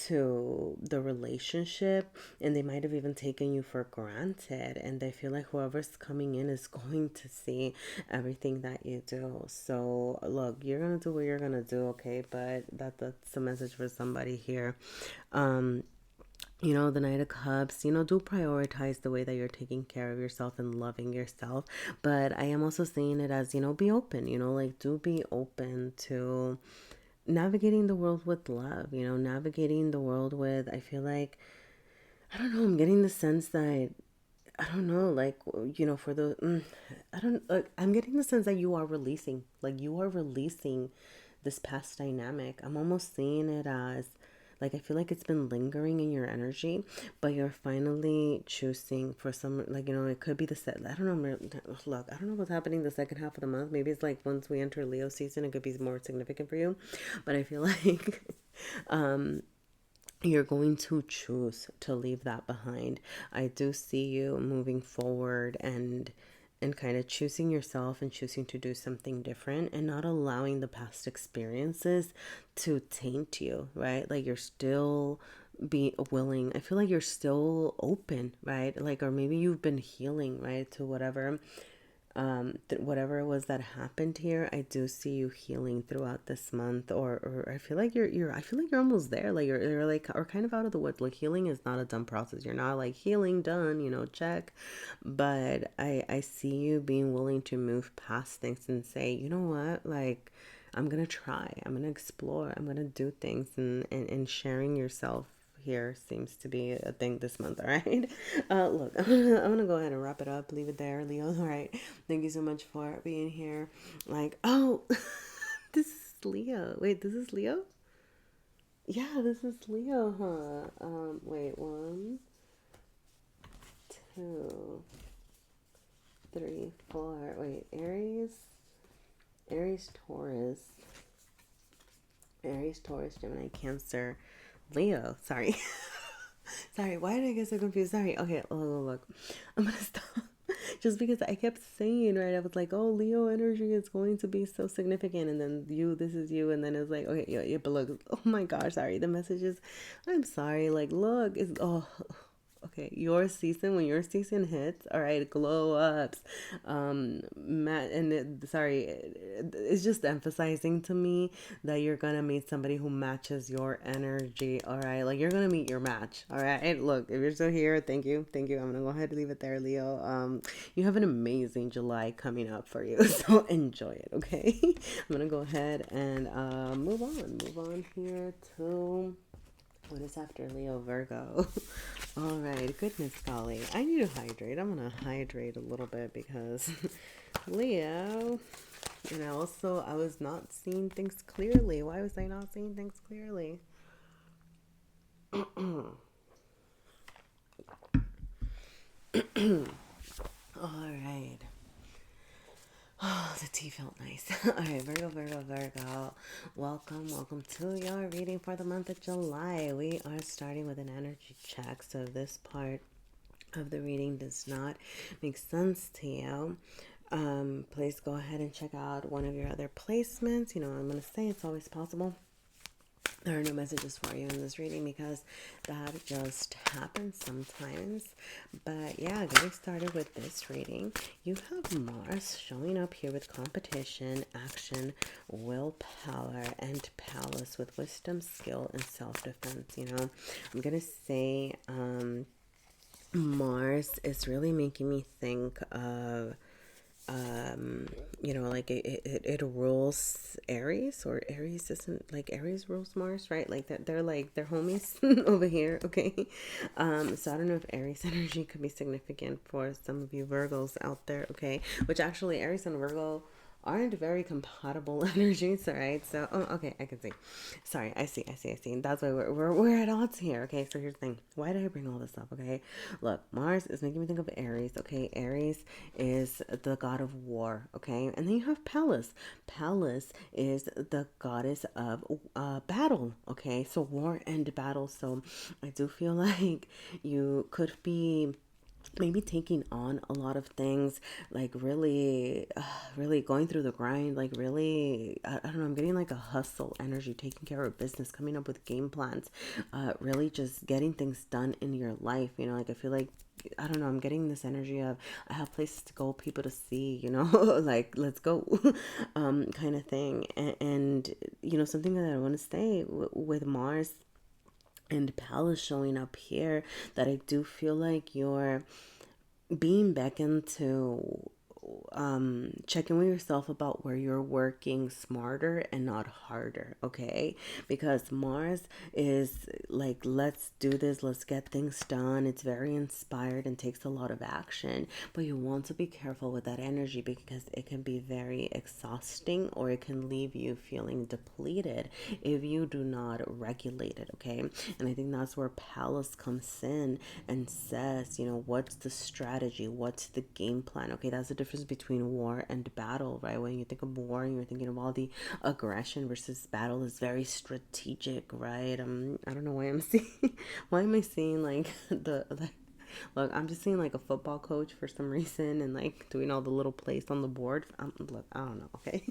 to the relationship, and they might have even taken you for granted, and they feel like whoever's coming in is going to see everything that you do. So look, you're going to do what you're going to do, okay? But that's a message for somebody here. You know, the Knight of Cups, you know, do prioritize the way that you're taking care of yourself and loving yourself. But I am also seeing it as, you know, be open, you know, like do be open to navigating the world with love, you know, navigating the world with, I feel like, I don't know, I'm getting the sense that, I don't know, like, you know, for the, I don't, like, I'm getting the sense that you are releasing this past dynamic. I'm almost seeing it as, like, I feel like it's been lingering in your energy, but you're finally choosing for some, like, you know, it could be the set, I don't know, look, I don't know what's happening the second half of the month. Maybe it's like once we enter Leo season, it could be more significant for you, but I feel like, you're going to choose to leave that behind. I do see you moving forward and kind of choosing yourself and choosing to do something different and not allowing the past experiences to taint you, right? Like you're still be willing. I feel like you're still open, right? Like, or maybe you've been healing, right, to whatever whatever it was that happened here. I do see you healing throughout this month, or I feel like you're I feel like you're almost there, like you're like, or kind of out of the woods. Like healing is not a done process. You're not like healing done, you know, check. But I see you being willing to move past things and say, you know what, like, I'm gonna try, I'm gonna explore, I'm gonna do things, and sharing yourself here seems to be a thing this month. All right. Look, I'm gonna go ahead and wrap it up, leave it there, Leo. All right, thank you so much for being here. Like, oh, this is Leo. Wait, this is Leo. Yeah, this is Leo, huh? Wait, one, two, three, four. Wait, Aries, Taurus, Gemini, Cancer, Leo. Sorry. Sorry, why did I get so confused? Sorry. Okay, look. I'm gonna stop. Just because I kept saying, right? I was like, oh, Leo energy is going to be so significant. And then this is you. And then it's like, okay, yeah, but look, oh my gosh, sorry. The messages, I'm sorry. Like, look, it's, oh, okay, when your season hits, all right, glow ups, Matt, and it's just emphasizing to me that you're gonna meet somebody who matches your energy, all right, like you're gonna meet your match, all right. Look, if you're still here, thank you. I'm gonna go ahead and leave it there, Leo. You have an amazing July coming up for you, so enjoy it, okay. I'm gonna go ahead and move on here to what is after Leo, Virgo. All right, goodness golly. I need to hydrate. I'm going to hydrate a little bit because Leo, and also I was not seeing things clearly. Why was I not seeing things clearly? All right. Oh, the tea felt nice. All right, Virgo. Welcome to your reading for the month of July. We are starting with an energy check. So if this part of the reading does not make sense to you, Please go ahead and check out one of your other placements. I'm going to say it's always possible there are no messages for you in this reading because that just happens sometimes. But yeah, getting started with this reading, you have Mars showing up here with competition, action, willpower, and palace with wisdom, skill, and self-defense. I'm gonna say Mars is really making me think of like it rules Aries, or Aries isn't, like, Aries rules Mars, right? Like that they're homies over here, okay? So I don't know if Aries energy could be significant for some of you Virgos out there, okay? Which actually Aries and Virgo aren't very compatible energies, all right? So, okay, I can see. Sorry, I see. That's why we're at odds here, okay? So here's the thing. Why did I bring all this up, okay? Look, Mars is making me think of Aries, okay? Aries is the god of war, okay? And then you have Pallas. Pallas is the goddess of battle, okay? So war and battle. So I do feel like you could be maybe taking on a lot of things, like really really going through the grind, like really, I don't know, I'm getting like a hustle energy, taking care of business, coming up with game plans, really just getting things done in your life. Like, I feel like, I don't know, I'm getting this energy of I have places to go, people to see, like, let's go, kind of thing. And something that I want to say with Mars and Pallas showing up here, that I do feel like you're being beckoned to check in with yourself about where you're working smarter and not harder, okay? Because Mars is like, let's do this, let's get things done. It's very inspired and takes a lot of action, but you want to be careful with that energy because it can be very exhausting, or it can leave you feeling depleted if you do not regulate it, okay? And I think that's where Pallas comes in and says, what's the strategy, what's the game plan, okay? That's the difference between war and battle, right? When you think of war, you're thinking of all the aggression, versus battle is very strategic, right? I don't know why I'm seeing why am I seeing like look, I'm just seeing like a football coach for some reason, and like doing all the little plays on the board. Look, I don't know, okay?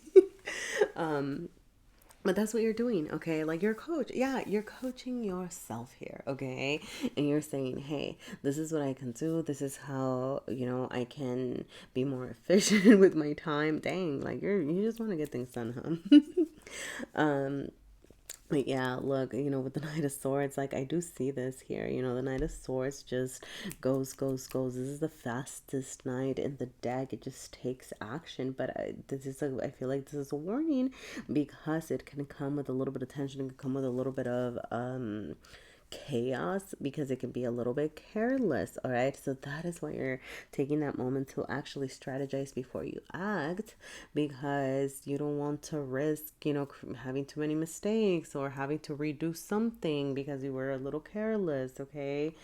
But that's what you're doing, okay? Like, you're coach. Yeah, you're coaching yourself here, okay? And you're saying, hey, this is what I can do. This is how, I can be more efficient with my time. Dang, like, you just want to get things done, huh? But yeah, look, with the Knight of Swords, like, I do see this here. The Knight of Swords just goes. This is the fastest knight in the deck. It just takes action. But I feel like this is a warning, because it can come with a little bit of tension. It can come with a little bit of chaos, because it can be a little bit careless. All right, so that is why you're taking that moment to actually strategize before you act, because you don't want to risk having too many mistakes, or having to redo something because you were a little careless, okay?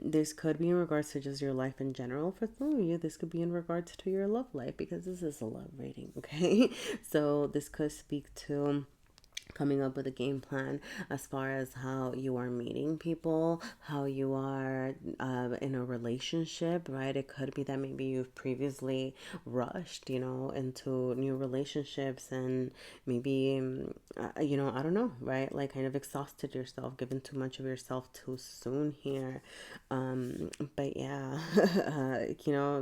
This could be in regards to just your life in general. For some of you, this could be in regards to your love life, because this is a love reading, okay? So this could speak to coming up with a game plan as far as how you are meeting people, how you are in a relationship, right? It could be that maybe you've previously rushed, into new relationships, and maybe, I don't know, right? Like, kind of exhausted yourself, given too much of yourself too soon here. But yeah,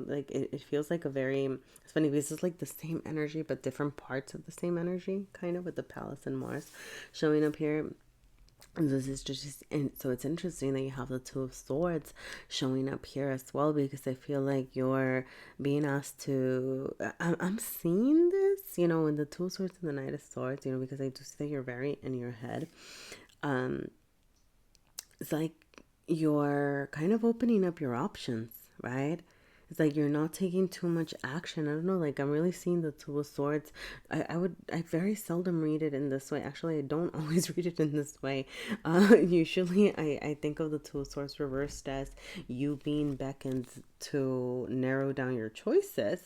like, it feels like a very, it's funny because it's like the same energy, but different parts of the same energy, kind of, with the Palace and Mars showing up here. And this is just, and so it's interesting that you have the Two of Swords showing up here as well, because I feel like you're being asked to, I'm seeing this, in the Two of Swords and the Knight of Swords, because I do see that you're very in your head. It's like you're kind of opening up your options, right? It's like you're not taking too much action. I don't know, like, I'm really seeing the Two of Swords. I very seldom read it in this way. Actually, I don't always read it in this way. Usually I think of the Two of Swords reversed as you being beckoned to narrow down your choices.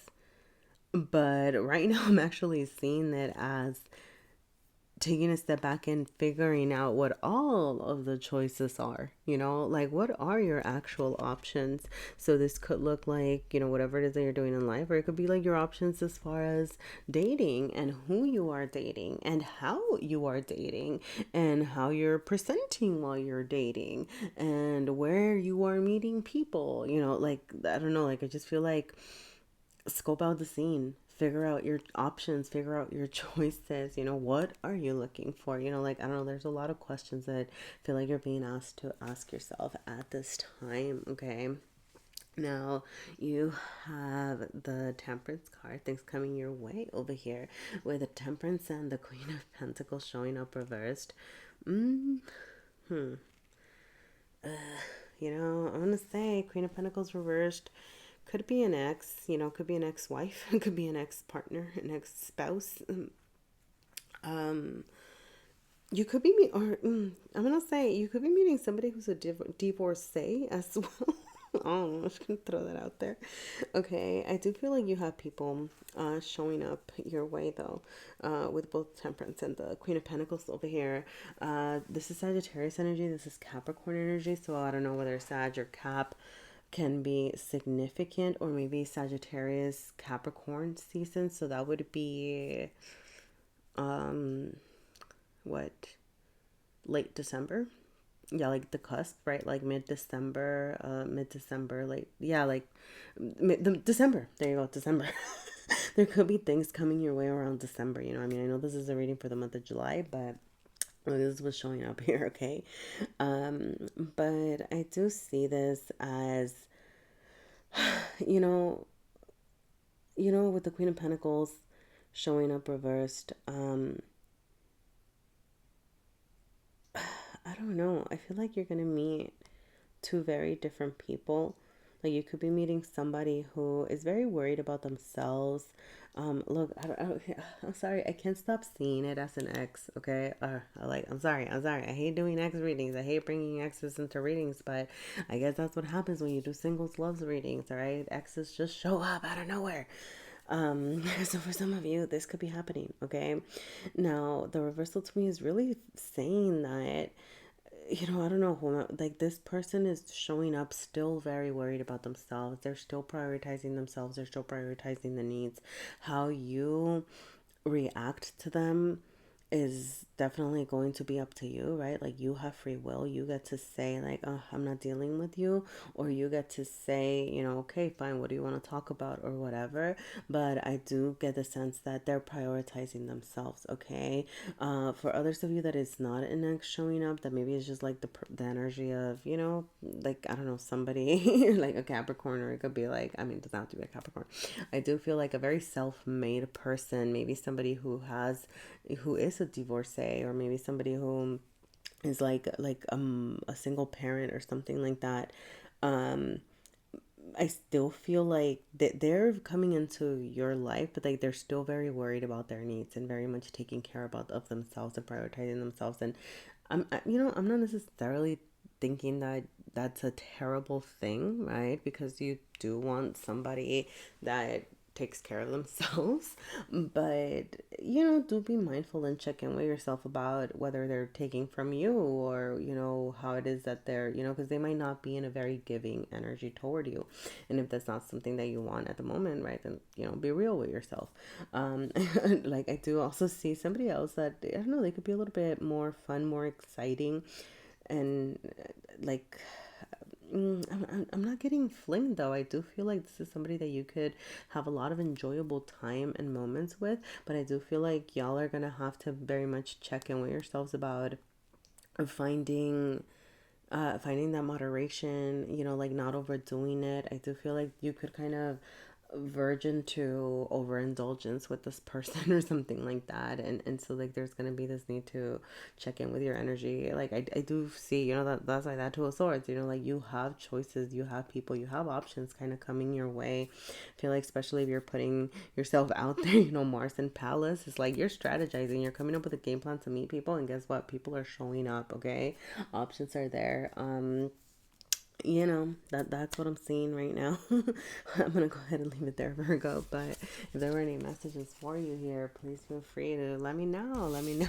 But right now I'm actually seeing it as taking a step back and figuring out what all of the choices are, like what are your actual options. So this could look like, whatever it is that you're doing in life, or it could be like your options as far as dating and who you are dating and how you are dating and how you're presenting while you're dating and where you are meeting people, like, I don't know, like I just feel like scope out the scene, figure out your options, figure out your choices. What are you looking for? Like, I don't know, there's a lot of questions that I feel like you're being asked to ask yourself at this time. Okay, now you have the Temperance card, things coming your way over here with the Temperance and the Queen of Pentacles showing up reversed. I'm gonna say Queen of Pentacles reversed could be an ex, could be an ex-wife, it could be an ex-partner, an ex-spouse. You could be I'm gonna say you could be meeting somebody who's a divorcee as well. Oh, I'm just gonna throw that out there. Okay, I do feel like you have people showing up your way though, with both Temperance and the Queen of Pentacles over here. This is Sagittarius energy. This is Capricorn energy. So I don't know whether Sag or Cap can be significant, or maybe Sagittarius Capricorn season. So that would be what, late December. Yeah, like the cusp, right? Like mid-December, like, yeah, like December. There you go, December. There could be things coming your way around December. I mean, I know this is a reading for the month of July, but this is what's showing up here, okay? But I do see this as, with the Queen of Pentacles showing up reversed, I don't know. I feel like you're going to meet two very different people. Like you could be meeting somebody who is very worried about themselves. Look, I'm sorry. I can't stop seeing it as an ex. Okay. I'm sorry. I hate doing ex readings. I hate bringing exes into readings, but I guess that's what happens when you do singles loves readings. All right. Exes just show up out of nowhere. So for some of you, this could be happening. Okay. Now the reversal to me is really saying that, I don't know who, like this person is showing up still very worried about themselves. They're still prioritizing themselves. They're still prioritizing the needs. How you react to them is definitely going to be up to you, right? Like you have free will. You get to say like, oh, I'm not dealing with you, or you get to say, okay, fine, what do you want to talk about or whatever. But I do get the sense that they're prioritizing themselves. Okay. For others of you that is not an ex showing up, that maybe it's just like the energy of, like, I don't know, somebody like a Capricorn, or it could be like, I mean, it doesn't have to be a Capricorn. I do feel like a very self-made person, maybe somebody who is a divorcee, or maybe somebody who is like a single parent or something like that. I still feel like they're coming into your life, but like they're still very worried about their needs and very much taking care of themselves and prioritizing themselves. And I'm not necessarily thinking that that's a terrible thing, right? Because you do want somebody that takes care of themselves, but do be mindful and check in with yourself about whether they're taking from you, or how it is that they're, because they might not be in a very giving energy toward you. And if that's not something that you want at the moment, right, then be real with yourself. Like I do also see somebody else that, I don't know, they could be a little bit more fun, more exciting, and like I'm not getting flinged though. I do feel like this is somebody that you could have a lot of enjoyable time and moments with, but I do feel like y'all are gonna have to very much check in with yourselves about finding finding that moderation, like not overdoing it. I do feel like you could kind of verge into overindulgence with this person or something like that, and so like there's gonna be this need to check in with your energy. Like I do see, that's like that Two of Swords, like you have choices, you have people, you have options kind of coming your way. I feel like especially if you're putting yourself out there, Mars and Palace, it's like you're strategizing, you're coming up with a game plan to meet people, and guess what, people are showing up. Okay, options are there. you know, that's what I'm seeing right now. I'm gonna go ahead and leave it there, Virgo. But if there were any messages for you here, please feel free to let me know. Let me know.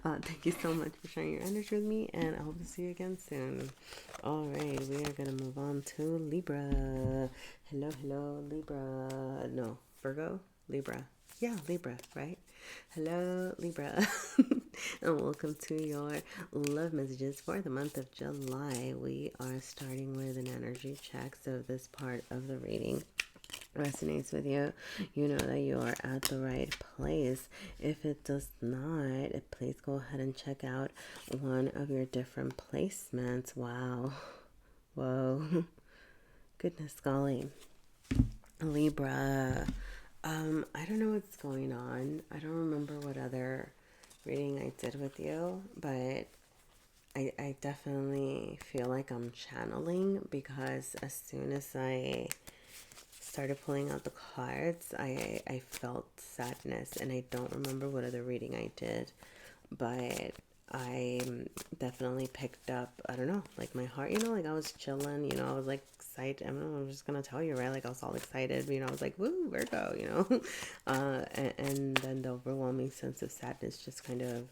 Thank you so much for sharing your energy with me, and I hope to see you again soon. All right, we are gonna move on to Libra. Hello, hello, Libra. No, Virgo, Libra. Yeah, Libra, right? Hello, Libra, and welcome to your love messages for the month of July. We are starting with an energy check, so if this part of the reading resonates with you, you know that you are at the right place. If it does not, please go ahead and check out one of your different placements. Wow. Whoa. Goodness golly. Libra. I don't know what's going on. I don't remember what other reading I did with you, but I definitely feel like I'm channeling, because as soon as I started pulling out the cards, I felt sadness, and I don't remember what other reading I did, but I definitely picked up, I don't know, like my heart, like I was chilling, I was like excited. I don't know, I'm just gonna tell you, right? Like I was all excited, I was like, woo, Virgo, and then the overwhelming sense of sadness just kind of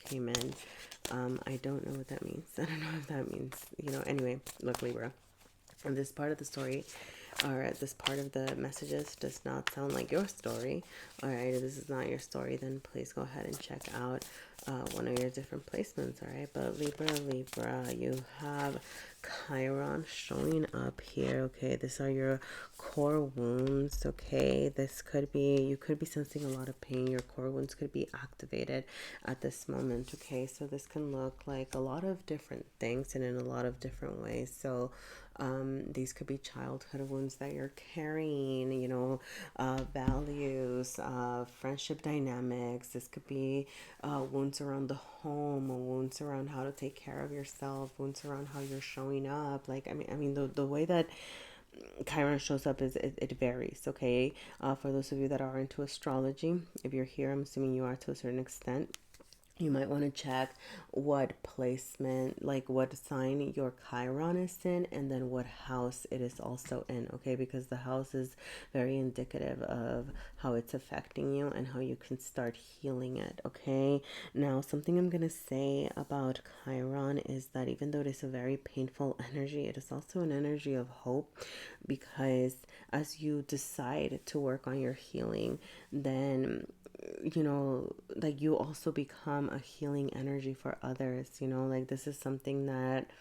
came in. I don't know what that means. I don't know if that means, anyway, look, Libra. And this part of the story, or this part of the messages, does not sound like your story. All right, if this is not your story, then please go ahead and check out one of your different placements. All right, but Libra, you have Chiron showing up here. Okay, these are your core wounds. Okay, this could be, you could be sensing a lot of pain. Your core wounds could be activated at this moment. Okay, so this can look like a lot of different things and in a lot of different ways. So these could be childhood wounds that you're carrying, values, friendship dynamics. This could be wounds around the home, wounds around how to take care of yourself, wounds around how you're showing up. Like, the way that Chiron shows up is it varies. Okay, for those of you that are into astrology, if you're here, I'm assuming you are to a certain extent. You might want to check what placement, like what sign your Chiron is in, and then what house it is also in, okay? Because the house is very indicative of how it's affecting you and how you can start healing it, okay? Now, something I'm going to say about Chiron is that even though it is a very painful energy, it is also an energy of hope, because as you decide to work on your healing, then like you also become a healing energy for others. Like this is something that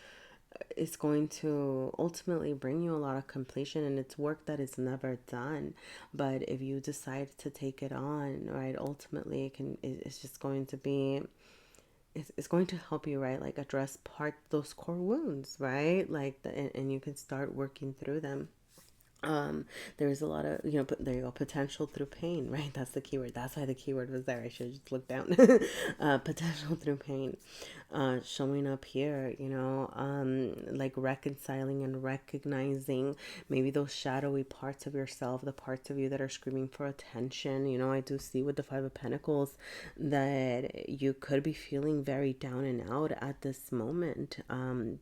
is going to ultimately bring you a lot of completion, and it's work that is never done. But if you decide to take it on, right, ultimately it's just going to be, it's going to help you, right, like address those core wounds, right, like and you can start working through them. There's a lot of, there you go, potential through pain, right? That's the keyword. That's why the keyword was there. I should have just looked down. Potential through pain, showing up here, like reconciling and recognizing maybe those shadowy parts of yourself, the parts of you that are screaming for attention. I do see with the Five of Pentacles that you could be feeling very down and out at this moment,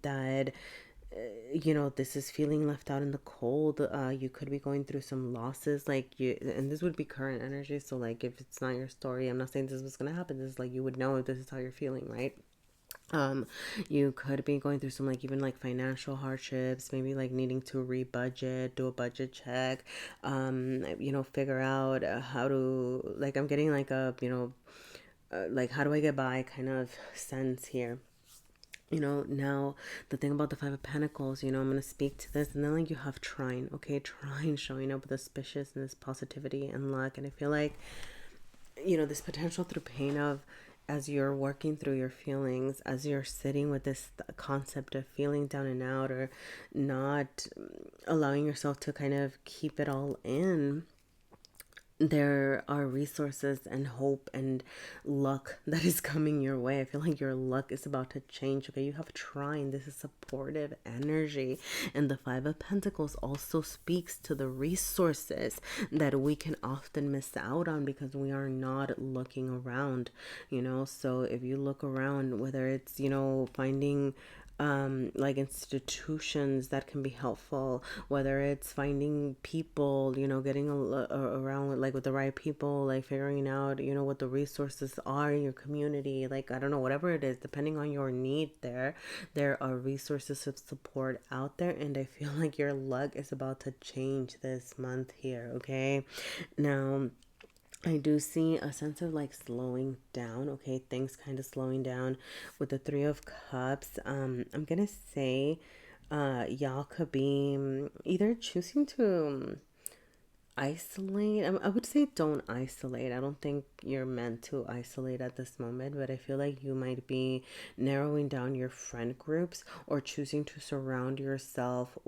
that this is feeling left out in the cold. You could be going through some losses, like and this would be current energy. So like, if it's not your story, I'm not saying this is what's gonna happen. This is like, you would know if this is how you're feeling, right? You could be going through some, like, even like financial hardships, maybe like needing to rebudget, do a budget check, figure out how to, like, I'm getting like a, like, how do I get by kind of sense here. Now the thing about the Five of Pentacles, I'm going to speak to this, and then like you have Trine, okay? Trine showing up with auspicious and this positivity and luck. And I feel like, this potential through pain of, as you're working through your feelings, as you're sitting with this concept of feeling down and out, or not allowing yourself to kind of keep it all in, there are resources and hope and luck that is coming your way. I feel like your luck is about to change. Okay, you have Trine. This is supportive energy. And the Five of Pentacles also speaks to the resources that we can often miss out on because we are not looking around, So if you look around, whether it's, finding like institutions that can be helpful, whether it's finding people, you know, getting around with like with the right people, like figuring out, you know, what the resources are in your community, like I don't know, whatever it is, depending on your need. There are resources of support out there, and I feel like your luck is about to change this month here. Okay, now I do see a sense of like slowing down, okay? Things kind of slowing down with the Three of Cups. I'm gonna say y'all could be either choosing to isolate. I would say don't isolate. I don't think you're meant to isolate at this moment, but I feel like you might be narrowing down your friend groups or choosing to surround yourself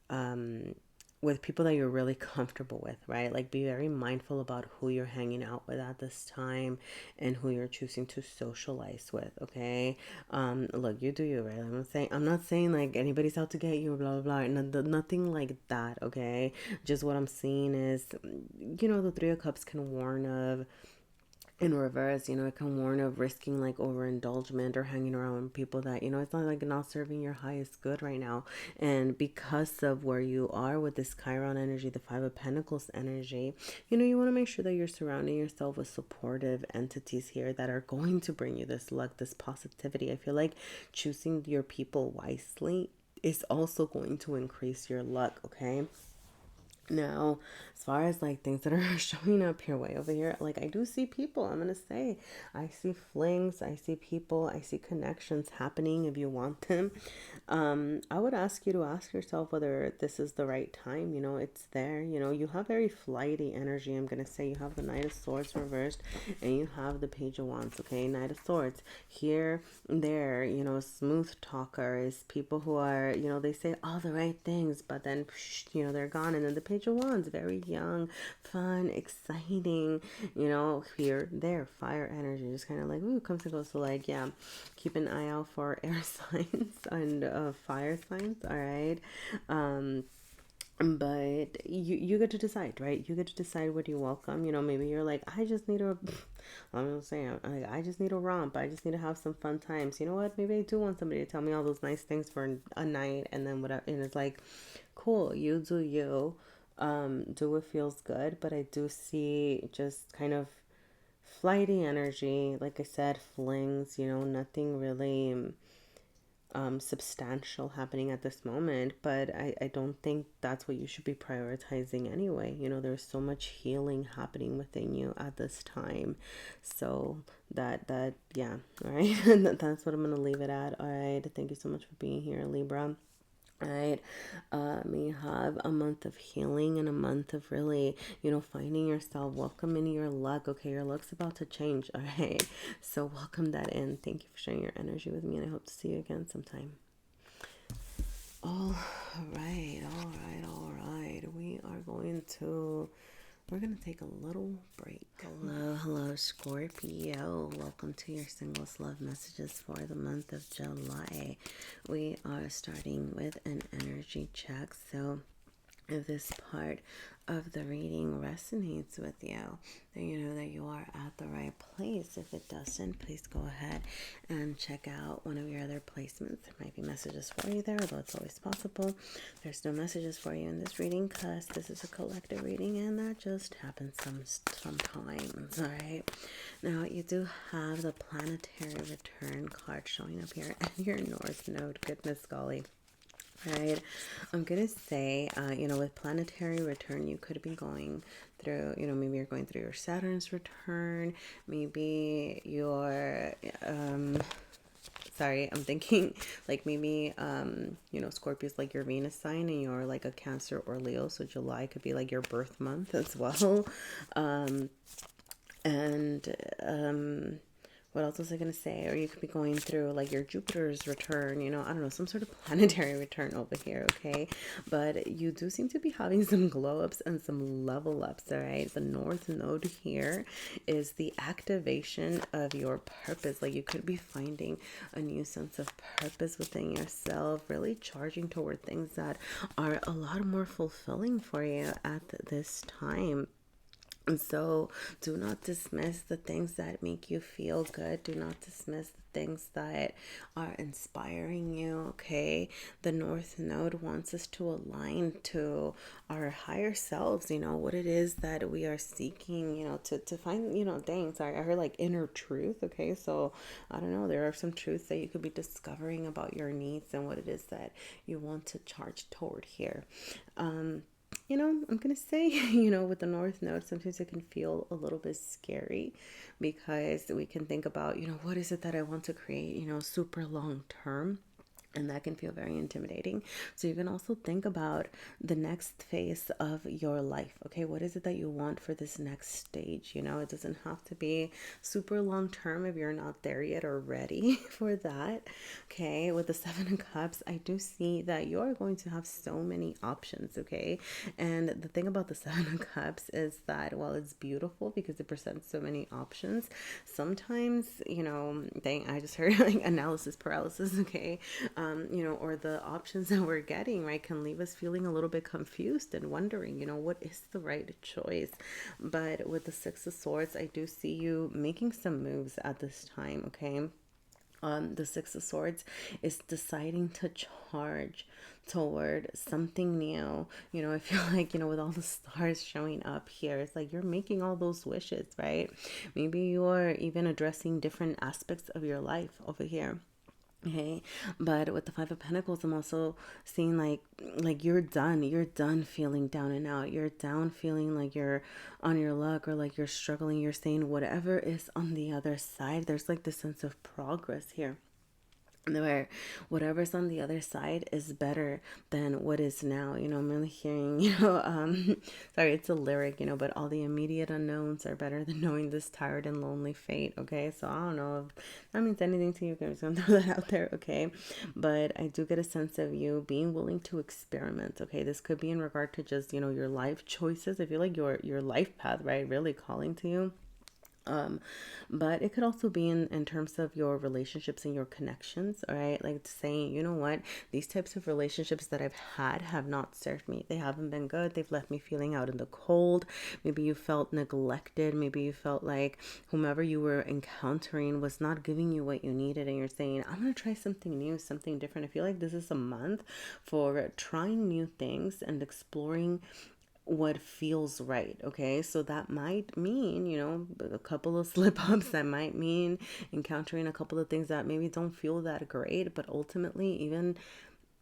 um with people that you're really comfortable with, right? Like be very mindful about who you're hanging out with at this time and who you're choosing to socialize with, okay? Look, you do you, right? I'm not saying like anybody's out to get you, blah blah blah. Nothing like that, okay? Just what I'm seeing is, you know, the Three of Cups can warn of, in reverse, you know, it can warn of risking like overindulgence or hanging around with people that, you know, it's not like not serving your highest good right now. And because of where you are with this Chiron energy, the Five of Pentacles energy, you know, you want to make sure that you're surrounding yourself with supportive entities here that are going to bring you this luck, this positivity. I feel like choosing your people wisely is also going to increase your luck, okay? Now, as far as like things that are showing up here, way over here, like I do see people. I'm gonna say I see flings, I see people, I see connections happening if you want them. I would ask you to ask yourself whether this is the right time. You know, it's there. You know, you have very flighty energy. I'm gonna say you have the Knight of Swords reversed, and you have the Page of Wands. Okay, Knight of Swords here, there. You know, smooth talkers, people who are, you know, they say all the right things, but then you know they're gone. And then the Page of Wands, very young, fun, exciting, you know, here, there, fire energy, just kind of like, ooh, comes and goes. So like, yeah, keep an eye out for air signs and fire signs, all right? But you get to decide, right? You get to decide what you welcome. You know, maybe you're like, I just need a, I'm gonna say, like, I just need a romp. I just need to have some fun times. You know what? Maybe I do want somebody to tell me all those nice things for a night, and then whatever. And it's like, cool, you do you. Do what feels good. But I do see just kind of flighty energy. Like I said, flings. You know, nothing really substantial happening at this moment, but I don't think that's what you should be prioritizing anyway. You know, there's so much healing happening within you at this time. So that yeah, all right. That's what I'm gonna leave it at. All right. Thank you so much for being here, Libra. Right. May have a month of healing and a month of really, you know, finding yourself, welcoming your luck. Okay, your luck's about to change. All right. So welcome that in. Thank you for sharing your energy with me, and I hope to see you again sometime. All right, all right, all right. We're going to take a little break. Hello, Scorpio. Welcome to your singles love messages for the month of July. We are starting with an energy check. So if this part of the reading resonates with you, then you know that you are at the right place. If it doesn't, please go ahead and check out one of your other placements. There might be messages for you there, although it's always possible. There's no messages for you in this reading because this is a collective reading, and that just happens sometimes. All right. Now you do have the planetary return card showing up here and your North Node. Goodness golly. Right, I'm gonna say, you know, with planetary return, you could be going through, you know, maybe you're going through your Saturn's return, maybe your, sorry, I'm thinking like maybe, you know, Scorpio's like your Venus sign, and you're like a Cancer or Leo, so July could be like your birth month as well, what else was I going to say? Or you could be going through like your Jupiter's return, you know, I don't know, some sort of planetary return over here, okay? But you do seem to be having some glow ups and some level ups, all right? The North Node here is the activation of your purpose. Like you could be finding a new sense of purpose within yourself, really charging toward things that are a lot more fulfilling for you at this time. And so do not dismiss the things that make you feel good. Do not dismiss the things that are inspiring you, okay? The North Node wants us to align to our higher selves, what it is that we are seeking, to find, dang, sorry, I heard like inner truth, okay? So I don't know, there are some truths that you could be discovering about your needs and what it is that you want to charge toward here. I'm going to say, with the North Node, sometimes it can feel a little bit scary because we can think about, what is it that I want to create, super long term. And that can feel very intimidating. So you can also think about the next phase of your life. Okay, what is it that you want for this next stage? It doesn't have to be super long term if you're not there yet or ready for that. Okay, with the Seven of Cups, I do see that you're going to have so many options. Okay, and the thing about the Seven of Cups is that while it's beautiful because it presents so many options, sometimes, dang, I just heard like analysis paralysis. Okay, or the options that we're getting, right, can leave us feeling a little bit confused and wondering, what is the right choice. But with the Six of Swords, I do see you making some moves at this time, okay? The Six of Swords is deciding to charge toward something new. I feel like, with all the stars showing up here, it's like you're making all those wishes, right? Maybe you're even addressing different aspects of your life over here. Okay, but with the Five of Pentacles, I'm also seeing like you're done feeling down and out. You're down feeling like you're on your luck or like you're struggling. You're saying whatever is on the other side. There's like this sense of progress here, where whatever's on the other side is better than what is now. I'm really hearing, sorry, it's a lyric, but all the immediate unknowns are better than knowing this tired and lonely fate. Okay, so I don't know if that means anything to you. I'm just gonna throw that out there. Okay, but I do get a sense of you being willing to experiment. Okay, this could be in regard to just, your life choices. I feel like your life path, right, really calling to you. um but it could also be in terms of your relationships and your connections. All right, like saying, what, these types of relationships that I've had have not served me. They haven't been good. They've left me feeling out in the cold. Maybe you felt neglected. Maybe you felt like whomever you were encountering was not giving you what you needed, and you're saying, I'm going to try something new, something different. I feel like this is a month for trying new things and exploring what feels right. Okay, so that might mean, a couple of slip ups. That might mean encountering a couple of things that maybe don't feel that great, but ultimately, even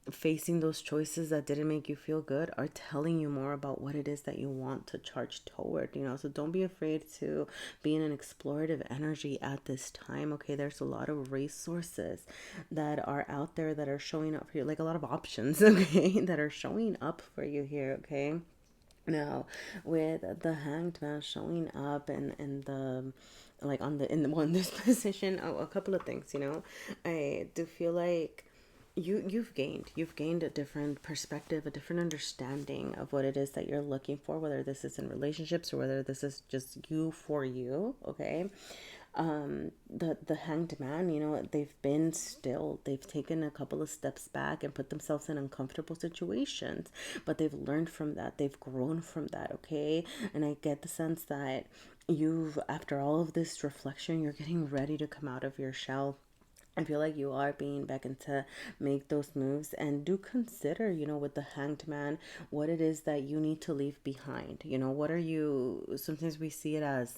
facing those choices that didn't make you feel good are telling you more about what it is that you want to charge toward. So don't be afraid to be in an explorative energy at this time. Okay, there's a lot of resources that are out there that are showing up for you, like a lot of options, okay, that are showing up for you here. Okay, now, with the Hanged Man showing up and the like on the in the one this position, a couple of things, I do feel like you've gained a different perspective, a different understanding of what it is that you're looking for, whether this is in relationships or whether this is just you for you. Okay, the Hanged Man, they've been still. They've taken a couple of steps back and put themselves in uncomfortable situations, but they've learned from that. They've grown from that. Okay, and I get the sense that after all of this reflection, you're getting ready to come out of your shell. I feel like you are being beckoned to make those moves, and do consider, with the Hanged Man, what it is that you need to leave behind. What are you, sometimes we see it as,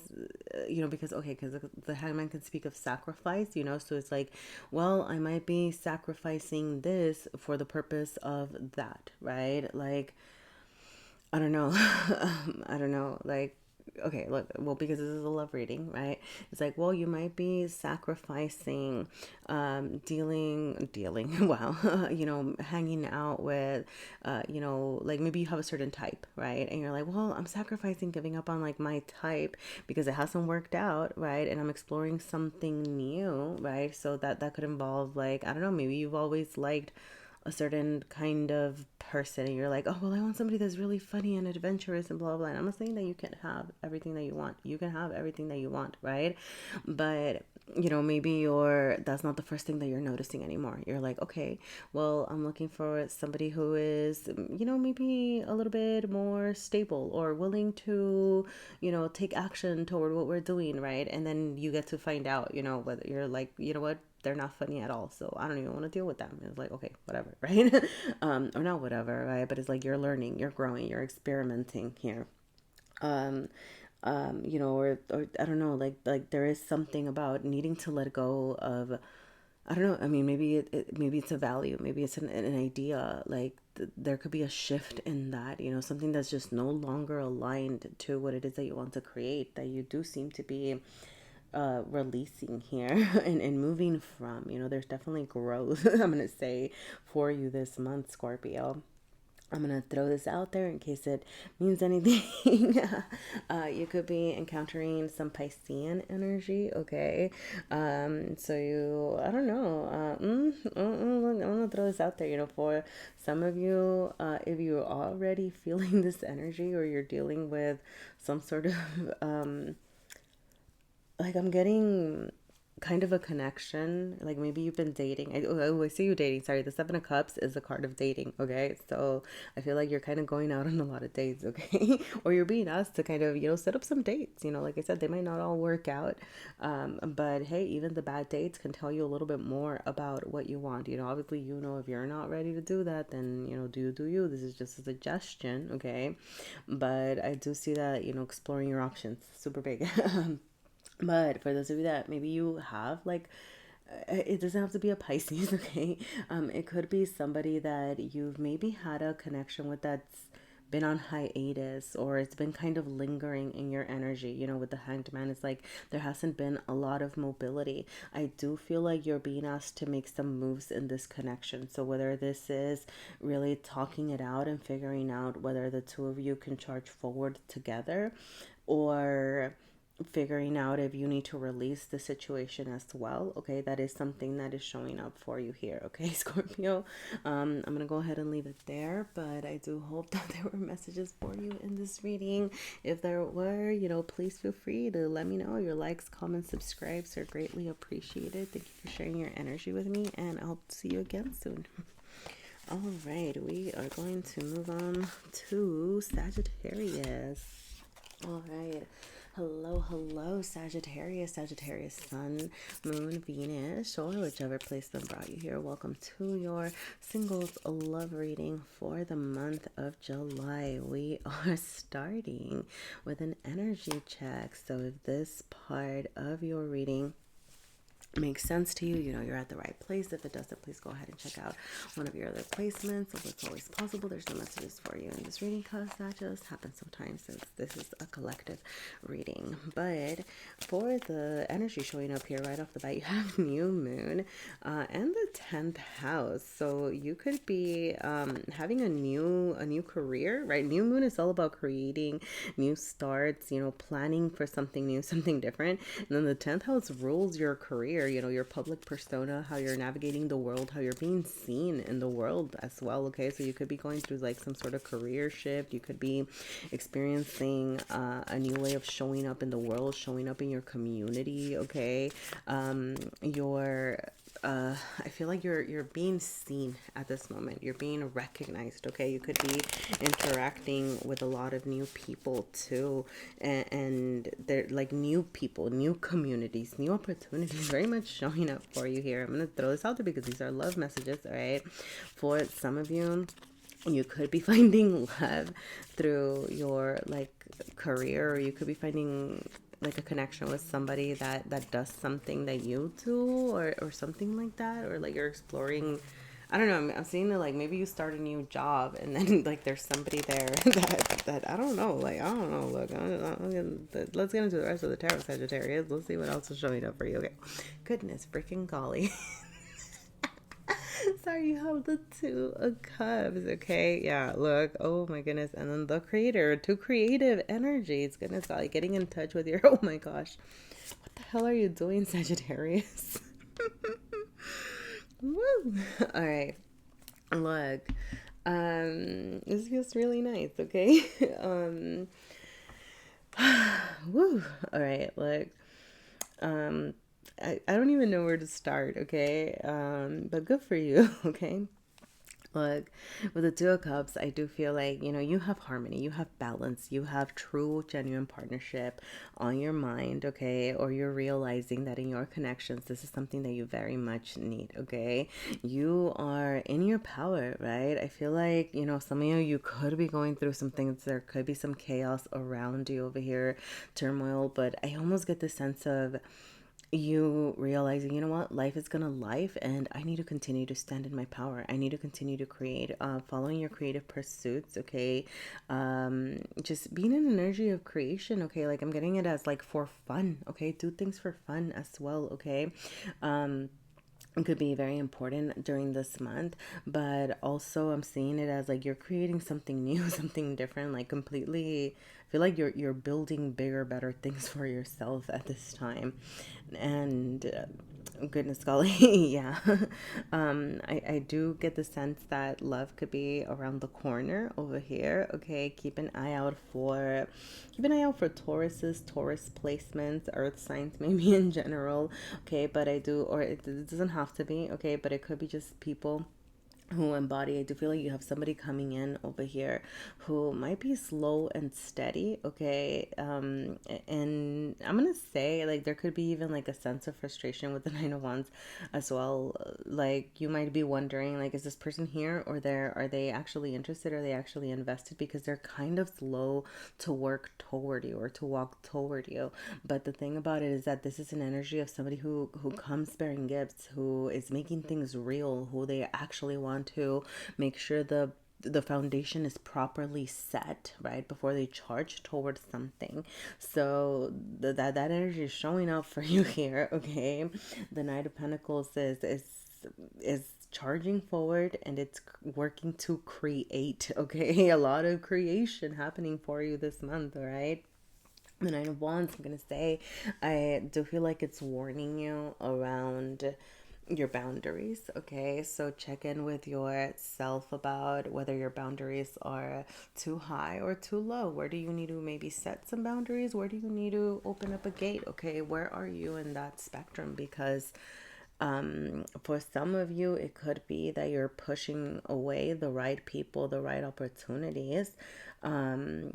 because, okay, because the Hanged Man can speak of sacrifice, so it's like, well, I might be sacrificing this for the purpose of that, right? Like, I don't know. I don't know. Like, okay, look, well, because this is a love reading, right? It's like, well, you might be sacrificing, dealing, wow, hanging out with, like maybe you have a certain type, right? And you're like, well, I'm sacrificing giving up on like my type because it hasn't worked out, right? And I'm exploring something new, right? So that could involve like, I don't know, maybe you've always liked a certain kind of person and you're like, oh, well, I want somebody that's really funny and adventurous and blah, blah, blah. And I'm not saying that you can't have everything that you want. You can have everything that you want, right? But, you know, maybe that's not the first thing that you're noticing anymore. You're like, okay, well, I'm looking for somebody who is, you know, maybe a little bit more stable or willing to, you know, take action toward what we're doing, right? And then you get to find out, you know, whether you're like, you know what, they're not funny at all, so I don't even want to deal with them. It's like, okay, whatever, right? Or not whatever, right? But it's like you're learning, you're growing, you're experimenting here. um you know, or I don't know, like there is something about needing to let go of, I don't know, I mean, maybe maybe it's a value, maybe it's an idea, like there could be a shift in that, you know, something that's just no longer aligned to what it is that you want to create, that you do seem to be releasing here and moving from. You know, there's definitely growth I'm gonna say for you this month, Scorpio. I'm gonna throw this out there in case it means anything. You could be encountering some Piscean energy, okay? So you, I don't know. I'm gonna throw this out there. You know, for some of you, if you're already feeling this energy or you're dealing with some sort of like, I'm getting kind of a connection, like maybe you've been dating. I see you dating, sorry, the 7 of Cups is a card of dating, okay? So I feel like you're kind of going out on a lot of dates, okay? Or you're being asked to kind of, you know, set up some dates, you know, like I said, they might not all work out, but hey, even the bad dates can tell you a little bit more about what you want. You know, obviously, you know, if you're not ready to do that, then, you know, do you. This is just a suggestion, okay? But I do see that, you know, exploring your options, super big. But for those of you that maybe you have, like, it doesn't have to be a Pisces, okay? It could be somebody that you've maybe had a connection with that's been on hiatus, or it's been kind of lingering in your energy. You know, with the Hanged Man, it's like there hasn't been a lot of mobility. I do feel like you're being asked to make some moves in this connection. So whether this is really talking it out and figuring out whether the two of you can charge forward together, or figuring out if you need to release the situation as well, okay? That is something that is showing up for you here, okay, Scorpio? I'm gonna go ahead and leave it there, but I do hope that there were messages for you in this reading. If there were, you know, please feel free to let me know. Your likes, comments, subscribes are greatly appreciated. Thank you for sharing your energy with me, and I'll see you again soon. All right, we are going to move on to Sagittarius. All right. Hello, Sagittarius, Sun, Moon, Venus, or whichever place that brought you here. Welcome to your singles love reading for the month of July. We are starting with an energy check. So if this part of your reading makes sense to you, you know, you're at the right place. If it doesn't, please go ahead and check out one of your other placements. So it's always possible. There's no messages for you in this reading because that just happens sometimes, since this is a collective reading. But for the energy showing up here right off the bat, you have new moon and the 10th house. So you could be having a new career, right? New moon is all about creating new starts, you know, planning for something new, something different. And then the 10th house rules your career, you know, your public persona, how you're navigating the world, how you're being seen in the world as well, okay? So you could be going through like some sort of career shift. You could be experiencing a new way of showing up in the world, showing up in your community, okay? I feel like you're being seen at this moment. You're being recognized, okay? You could be interacting with a lot of new people too, and they're like new people, new communities, new opportunities very much showing up for you here. I'm gonna throw this out there because these are love messages, all right? For some of you, you could be finding love through your like career, or you could be finding like a connection with somebody that does something that you do, or something like that, or like you're exploring. I don't know. I'm seeing that like maybe you start a new job and then like there's somebody there that I don't know. Like, I don't know. Look, let's get into the rest of the tarot, Sagittarius. Let's see what else is showing up for you. Okay. Goodness freaking golly. Sorry, you have the 2 of Cups, okay? Yeah, look, oh my goodness. And then the Creator, 2 creative energies. Goodness golly, getting in touch with your, oh my gosh. What the hell are you doing, Sagittarius? Woo! All right. Look, this feels really nice, okay? Woo. All right, look. Um, I don't even know where to start, okay? But good for you, okay? Look, with the Two of Cups, I do feel like, you have harmony, you have balance, you have true, genuine partnership on your mind, okay? Or you're realizing that in your connections, this is something that you very much need, okay? You are in your power, right? I feel like, some of you could be going through some things. There could be some chaos around you over here, turmoil, but I almost get the sense of you realizing, you know what, life is gonna life, and I need to continue to stand in my power. I need to continue to create, following your creative pursuits, okay? Just being in an energy of creation, okay? Like I'm getting it as like for fun, okay? Do things for fun as well, okay? It could be very important during this month, but also I'm seeing it as like you're creating something new, something different, like completely. I feel like you're building bigger, better things for yourself at this time, and goodness golly, yeah. I do get the sense that love could be around the corner over here. Okay, keep an eye out for Taurus placements, Earth signs, maybe in general. Okay, but I do, or it doesn't have to be. Okay, but it could be just people who embody. I do feel like you have somebody coming in over here who might be slow and steady, okay? And I'm gonna say like there could be even like a sense of frustration with the Nine of Wands as well. Like you might be wondering, like, is this person here, or there, are they actually interested, are they actually invested, because they're kind of slow to work toward you or to walk toward you. But the thing about it is that this is an energy of somebody who comes bearing gifts, who is making things real, who they actually want to make sure the foundation is properly set right before they charge towards something. So that energy is showing up for you here, okay? The Knight of Pentacles is charging forward, and it's working to create, okay? A lot of creation happening for you this month, all right? The Nine of Wands, I'm gonna say, I do feel like it's warning you around your boundaries, okay? So check in with yourself about whether your boundaries are too high or too low. Where do you need to maybe set some boundaries? Where do you need to open up a gate, okay? Where are you in that spectrum? Because for some of you, it could be that you're pushing away the right people, the right opportunities. Um,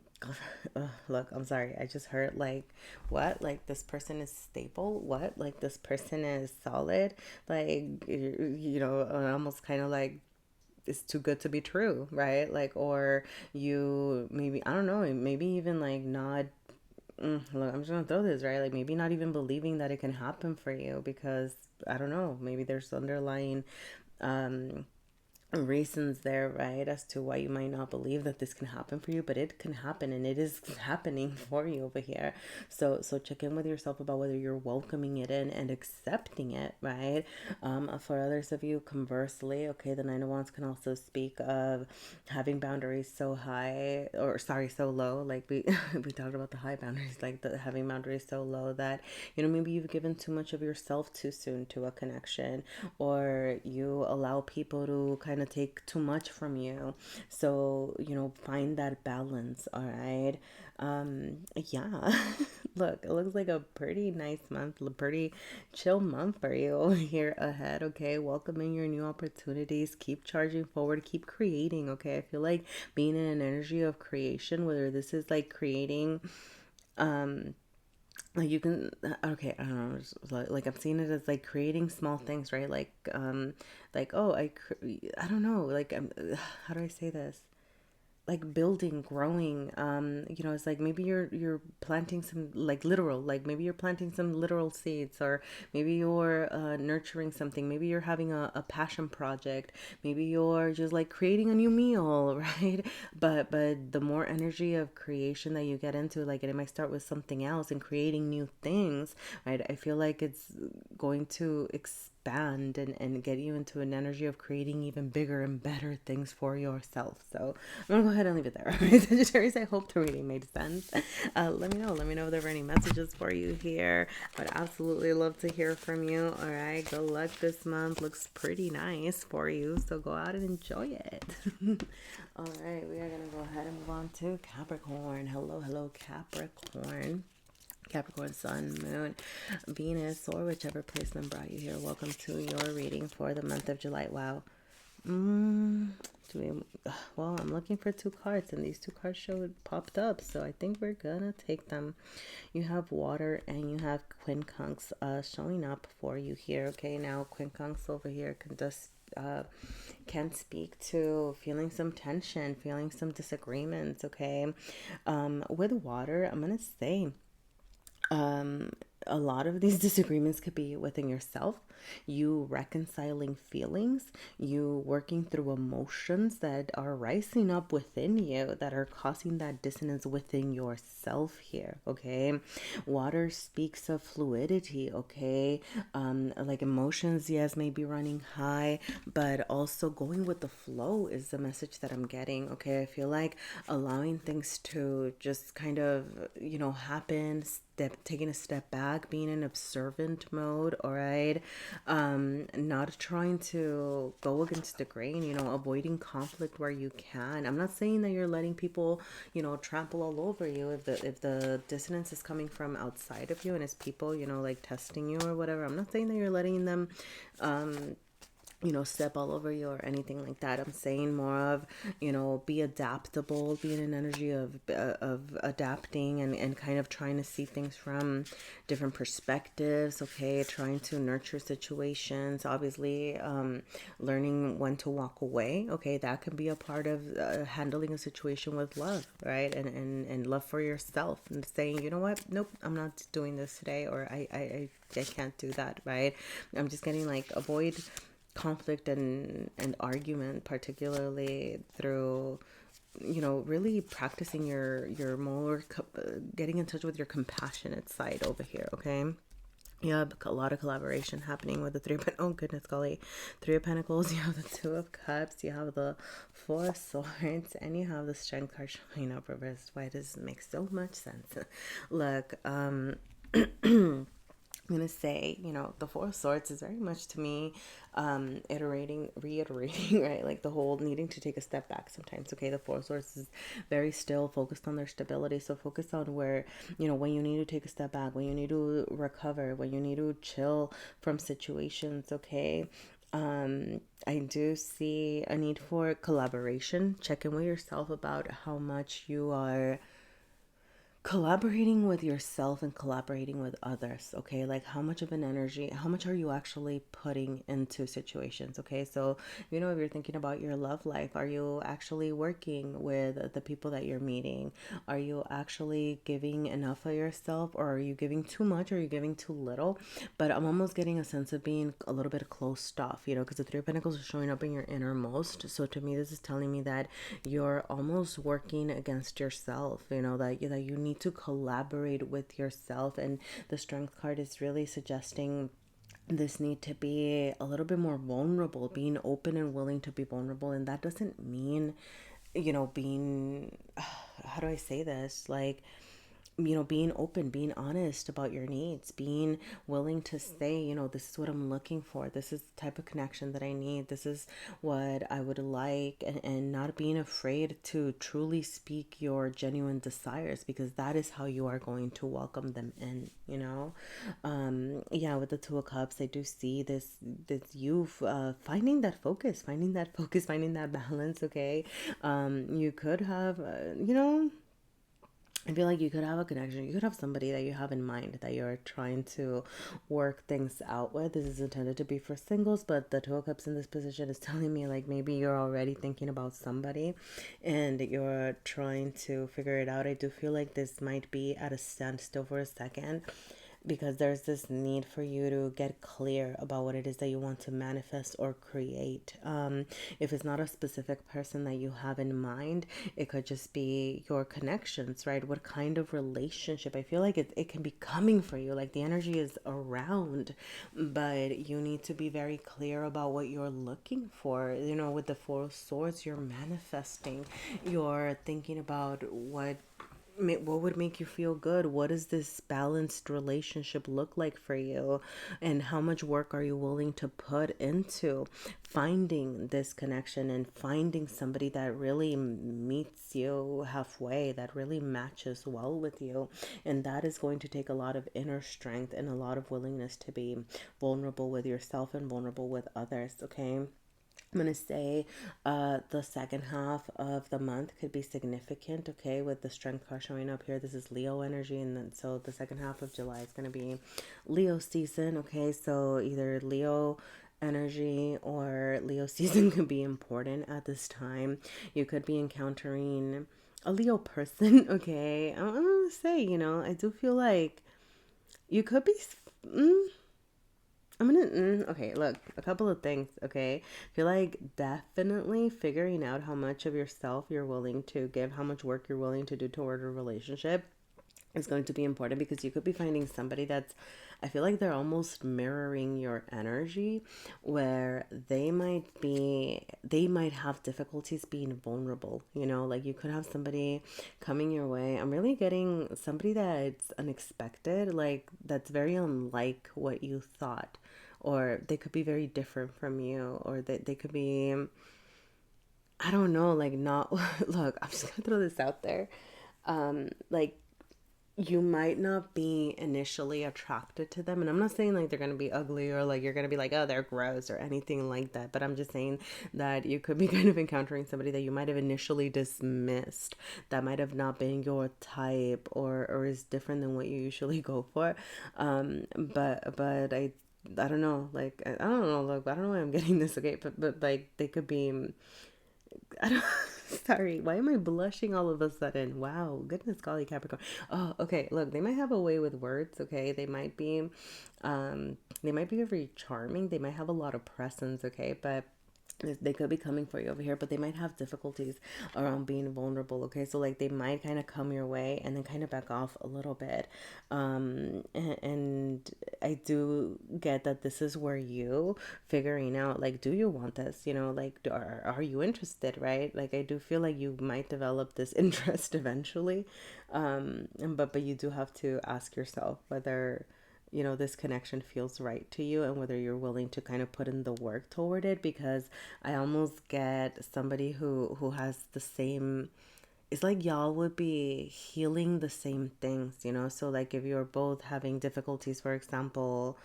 Look, I'm sorry. I just heard like, what? Like this person is stable? What? Like this person is solid? Like, almost kind of like it's too good to be true, right? Like, or you maybe, I don't know, maybe even like not. Look, I'm just gonna throw this right. Like maybe not even believing that it can happen for you because I don't know. Maybe there's underlying um, reasons there, right, as to why you might not believe that this can happen for you, but it can happen, and it is happening for you over here. So check in with yourself about whether you're welcoming it in and accepting it, right? For others of you, conversely, okay, the Nine of Wands can also speak of having boundaries so high, or sorry, so low. Like we we talked about the high boundaries, like the having boundaries so low that maybe you've given too much of yourself too soon to a connection, or you allow people to kind of take too much from you. So, find that balance, all right? Yeah. Look, it looks like a pretty nice month, a pretty chill month for you here ahead, okay? Welcoming your new opportunities, keep charging forward, keep creating, okay? I feel like being in an energy of creation, whether this is like creating like you can, okay, I don't know, like I'm seeing it as like creating small things, right? Like, oh, I don't know, like how do I say this, like building, growing. It's like maybe you're planting some, like literal, like maybe you're planting some literal seeds, or maybe you're nurturing something, maybe you're having a passion project, maybe you're just like creating a new meal, right? But the more energy of creation that you get into, like, and it might start with something else and creating new things, right? I feel like it's going to expand and get you into an energy of creating even bigger and better things for yourself. So I'm gonna go ahead and leave it there. Sagittarius, I hope the reading made sense. Let me know if there were any messages for you here. I would absolutely love to hear from you. All right, good luck this month. Looks pretty nice for you, so go out and enjoy it. All right, we are gonna go ahead and move on to Capricorn. Hello, Capricorn. Capricorn, Sun, Moon, Venus, or whichever placement brought you here. Welcome to your reading for the month of July. Wow. Well, I'm looking for two cards, and these two cards popped up, so I think we're gonna take them. You have water and you have quincunx showing up for you here. Okay, now quincunx over here can speak to feeling some tension, feeling some disagreements. Okay, with water, I'm gonna say a lot of these disagreements could be within yourself, you reconciling feelings, you working through emotions that are rising up within you that are causing that dissonance within yourself here. Okay, water speaks of fluidity. Okay, like emotions, yes, may be running high, but also going with the flow is the message that I'm getting. Okay, I feel like allowing things to just kind of happen, taking a step back, being in observant mode. All right, not trying to go against the grain, avoiding conflict where you can. I'm not saying that you're letting people trample all over you if the dissonance is coming from outside of you and it's people like testing you or whatever. I'm not saying that you're letting them step all over you or anything like that. I'm saying more of, be adaptable, be in an energy of adapting and kind of trying to see things from different perspectives. Okay, trying to nurture situations. Obviously, learning when to walk away. Okay, that can be a part of handling a situation with love, right? And love for yourself, and saying, you know what, nope, I'm not doing this today, or I can't do that, right? I'm just getting like avoid conflict and argument, particularly through really practicing your more getting in touch with your compassionate side over here. Okay, you have a lot of collaboration happening with the oh goodness golly, Three of Pentacles. You have the Two of Cups, you have the Four of Swords, and you have the Strength card showing up reversed. Why does it make so much sense? Look, I'm going to say, the Four of Swords is very much to me reiterating, right? Like the whole needing to take a step back sometimes. Okay, the Four of Swords is very still, focused on their stability. So focus on where, when you need to take a step back, when you need to recover, when you need to chill from situations. Okay. I do see a need for collaboration. Check in with yourself about how much you are collaborating with yourself and collaborating with others. Okay, like how much of an energy, how much are you actually putting into situations? Okay, so if you're thinking about your love life, are you actually working with the people that you're meeting? Are you actually giving enough of yourself, or are you giving too much, or are you giving too little? But I'm almost getting a sense of being a little bit closed off, because the Three of Pentacles is showing up in your innermost. So to me, this is telling me that you're almost working against yourself, that you need to collaborate with yourself. And the Strength card is really suggesting this need to be a little bit more vulnerable, being open and willing to be vulnerable. And that doesn't mean being how do I say this, like being open, being honest about your needs, being willing to say, this is what I'm looking for. This is the type of connection that I need. This is what I would like, and not being afraid to truly speak your genuine desires, because that is how you are going to welcome them in, with the Two of Cups, I do see this you finding that focus, finding that balance. Okay. You could have, I feel like you could have a connection. You could have somebody that you have in mind that you're trying to work things out with. This is intended to be for singles, but the Two of Cups in this position is telling me like maybe you're already thinking about somebody and you're trying to figure it out. I do feel like this might be at a standstill for a second. because there's this need for you to get clear about what it is that you want to manifest or create. If it's not a specific person that you have in mind, it could just be your connections, right? What kind of relationship? I feel like it can be coming for you, like the energy is around, but you need to be very clear about what you're looking for. You know, with the Four of Swords, you're manifesting, you're thinking about what would make you feel good. What does this balanced relationship look like for you, and how much work are you willing to put into finding this connection and finding somebody that really meets you halfway, that really matches well with you. And that is going to take a lot of inner strength and a lot of willingness to be vulnerable with yourself and vulnerable with others. Okay, I'm going to say the second half of the month could be significant, okay, with the strength card showing up here. This is Leo energy, and then so the second half of July is going to be Leo season, okay? So either Leo energy or Leo season could be important at this time. You could be encountering a Leo person, okay? I'm going to say, I do feel like you could be... okay, look, a couple of things, okay? I feel like definitely figuring out how much of yourself you're willing to give, how much work you're willing to do toward a relationship is going to be important, because you could be finding somebody that's, I feel like they're almost mirroring your energy, where they might have difficulties being vulnerable, like you could have somebody coming your way. I'm really getting somebody that's unexpected, like that's very unlike what you thought, or they could be very different from you, or they could be, I don't know, like not, look, I'm just gonna throw this out there. Like you might not be initially attracted to them, and I'm not saying like they're gonna be ugly or like you're gonna be like, oh, they're gross or anything like that, but I'm just saying that you could be kind of encountering somebody that you might have initially dismissed, that might have not been your type, or is different than what you usually go for. But I don't know, like I don't know, look, I don't know why I'm getting this, okay, but like they could be, I don't, sorry, why am I blushing all of a sudden? Wow, goodness golly, Capricorn. Oh, okay, look, they might have a way with words, okay? They might be very charming. They might have a lot of presence, okay? But they could be coming for you over here, but they might have difficulties around being vulnerable, okay? So like they might kind of come your way and then kind of back off a little bit. And I do get that this is where you figuring out, like, do you want this, like are you interested, right? Like I do feel like you might develop this interest eventually, but you do have to ask yourself whether this connection feels right to you, and whether you're willing to kind of put in the work toward it, because I almost get somebody who has the same, it's like y'all would be healing the same things, so like if you're both having difficulties, for example,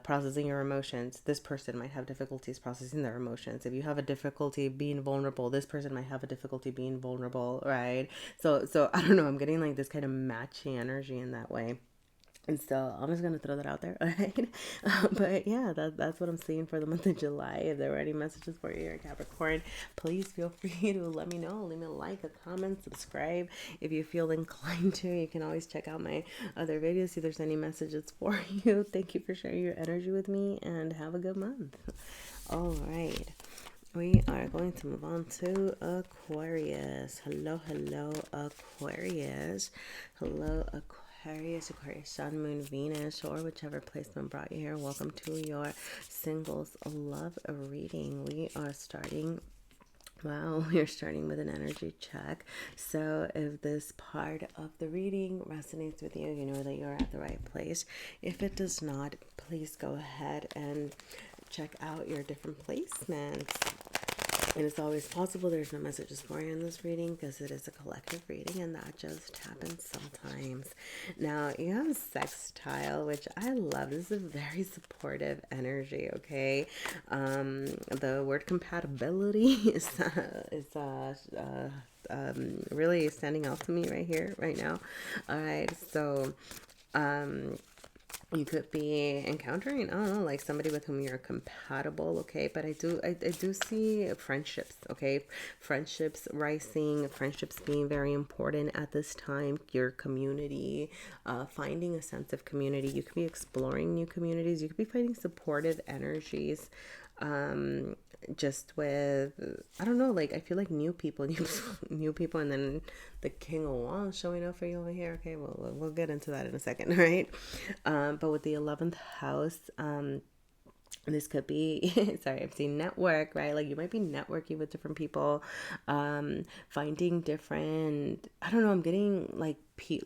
processing your emotions, this person might have difficulties processing their emotions. If you have a difficulty being vulnerable, this person might have a difficulty being vulnerable, right? So I don't know, I'm getting like this kind of matching energy in that way. And so I'm just going to throw that out there, all right? But yeah, that's what I'm seeing for the month of July. If there were any messages for you, Capricorn, please feel free to let me know. Leave me a like, a comment, subscribe. If you feel inclined to, you can always check out my other videos, see if there's any messages for you. Thank you for sharing your energy with me, and have a good month. All right. We are going to move on to Aquarius. Hello, Aquarius. Hello, Aquarius, Sun, Moon, Venus, or whichever placement brought you here. Welcome to your singles love reading. We are starting we're starting with an energy check. So if this part of the reading resonates with you, you know that you're at the right place. If it does not, please go ahead and check out your different placements. And it's always possible there's no messages for you in this reading, because it is a collective reading, and that just happens sometimes. Now, you have a sextile, which I love. This is a very supportive energy, okay? The word compatibility is really standing out to me right here, right now. All right, so You could be encountering, I don't know, like somebody with whom you're compatible, okay? But I do see friendships, okay? Friendships rising, friendships being very important at this time. Your community, finding a sense of community. You could be exploring new communities. You could be finding supportive energies. Um, just with, I don't know, like I feel like new people, new people, and then the King of Wands showing up for you over here. Okay, well we'll get into that in a second, right? But with the 11th house, this could be sorry, I'm saying network, right? Like you might be networking with different people, finding different, I don't know, I'm getting like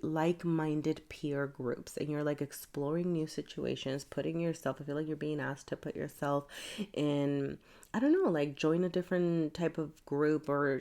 like-minded peer groups, and you're like exploring new situations, putting yourself, I feel like you're being asked to put yourself in, I don't know, like join a different type of group, or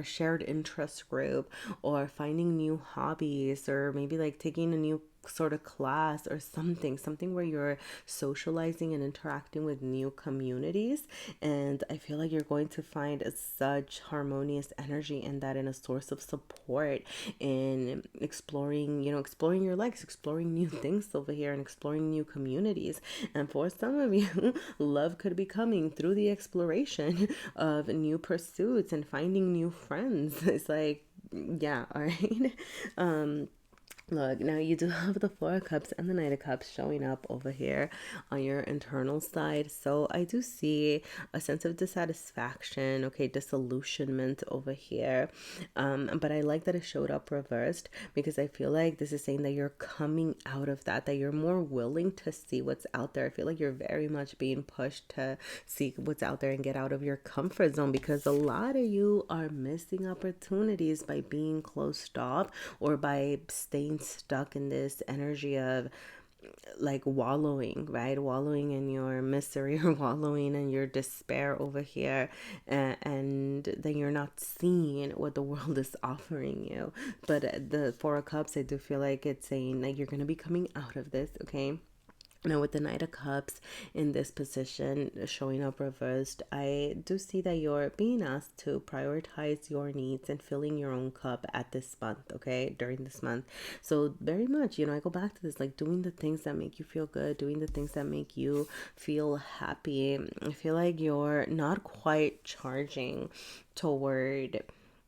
shared interest group, or finding new hobbies, or maybe like taking a new sort of class or something where you're socializing and interacting with new communities. And I feel like you're going to find such harmonious energy in that, in a source of support in exploring, exploring your legs, exploring new things over here, and exploring new communities. And for some of you, love could be coming through the exploration of new pursuits and finding new friends. It's like, yeah, all right. Look, now you do have the Four of Cups and the Knight of Cups showing up over here on your internal side. So I do see a sense of dissatisfaction, okay, disillusionment over here. But I like that it showed up reversed, because I feel like this is saying that you're coming out of that you're more willing to see what's out there. I feel like you're very much being pushed to see what's out there and get out of your comfort zone, because a lot of you are missing opportunities by being closed off, or by staying stuck in this energy of like wallowing, right? Wallowing in your misery, or wallowing in your despair over here, and then you're not seeing what the world is offering you. But the Four of Cups, I do feel like it's saying like you're going to be coming out of this, okay? Now, with the Knight of Cups in this position showing up reversed, I do see that you're being asked to prioritize your needs and filling your own cup at this month, okay, during this month. So, very much, I go back to this, like doing the things that make you feel good, doing the things that make you feel happy. I feel like you're not quite charging toward,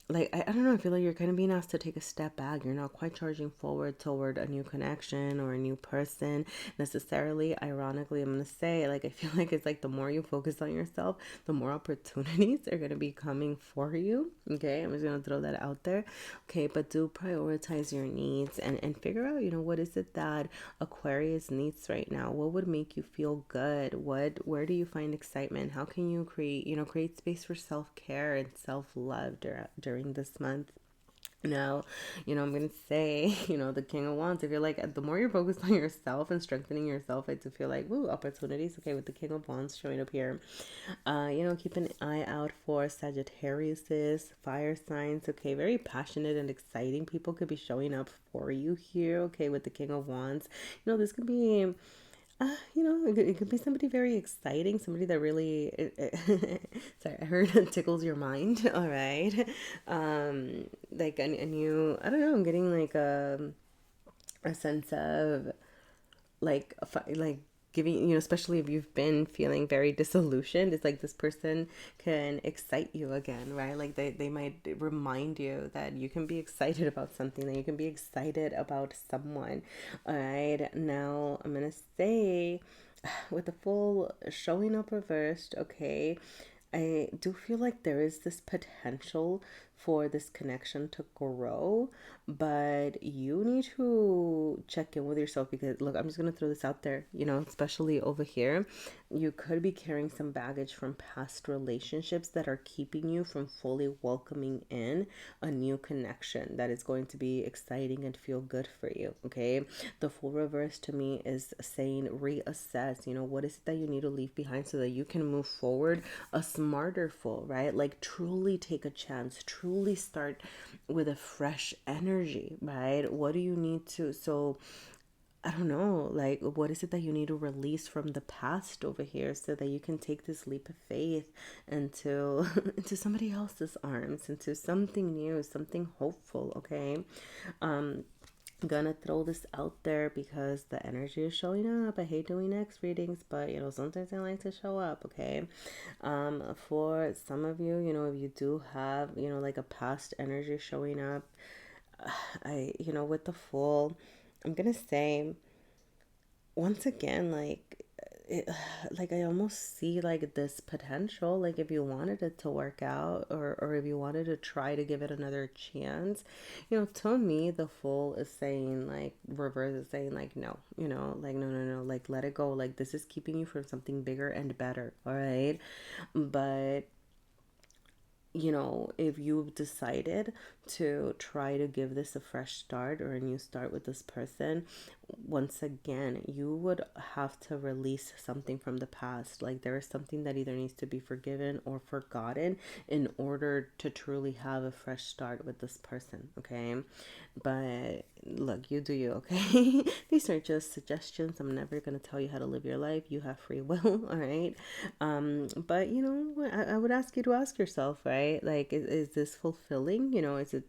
like I don't know, I feel like you're kind of being asked to take a step back. You're not quite charging forward toward a new connection or a new person necessarily. Ironically, I'm gonna say, like, I feel like it's like the more you focus on yourself, the more opportunities are gonna be coming for you. Okay, I'm just gonna throw that out there. Okay, but do prioritize your needs, and figure out, what is it that Aquarius needs right now? What would make you feel good? Where do you find excitement? How can you create space for self-care and self-love during this month? Now, I'm going to say, the King of Wands, if you're like, the more you're focused on yourself and strengthening yourself, I do feel like, woo, opportunities. Okay, with the King of Wands showing up here. Keep an eye out for Sagittarius's fire signs. Okay, very passionate and exciting people could be showing up for you here. Okay, with the King of Wands. This could be it could be somebody very exciting, somebody that really, sorry, I heard it tickles your mind. All right. Like a new, I don't know, I'm getting like a sense of like, like giving, especially if you've been feeling very disillusioned, it's like this person can excite you again, right? Like they might remind you that you can be excited about something, that you can be excited about someone. All right, now I'm gonna say, with the full showing up reversed, okay, I do feel like there is this potential for this connection to grow, but you need to check in with yourself, because look, I'm just going to throw this out there, especially over here. You could be carrying some baggage from past relationships that are keeping you from fully welcoming in a new connection that is going to be exciting and feel good for you, okay? The full reverse to me is saying reassess, what is it that you need to leave behind so that you can move forward a smarter full, right? Like truly take a chance, truly start with a fresh energy, right? What do you need to, so I don't know, like what is it that you need to release from the past over here so that you can take this leap of faith into into somebody else's arms, into something new, something hopeful, okay? gonna throw this out there because the energy is showing up. I hate doing next readings, but sometimes I like to show up. Okay, for some of you, if you do have like a past energy showing up, with the Fool, I'm gonna say once again, it, like I almost see like this potential, like if you wanted it to work out, or if you wanted to try to give it another chance, to me the Fool is saying, like, reverse is saying, like, no, like, no, no, no, like, let it go, like, this is keeping you from something bigger and better. All right, but if you've decided to try to give this a fresh start or a new start with this person, once again, you would have to release something from the past. Like, there is something that either needs to be forgiven or forgotten in order to truly have a fresh start with this person. Okay, but look, you do you. Okay, these are just suggestions. I'm never going to tell you how to live your life. You have free will. All right, but I would ask you to ask yourself, right, like, is this fulfilling? Is it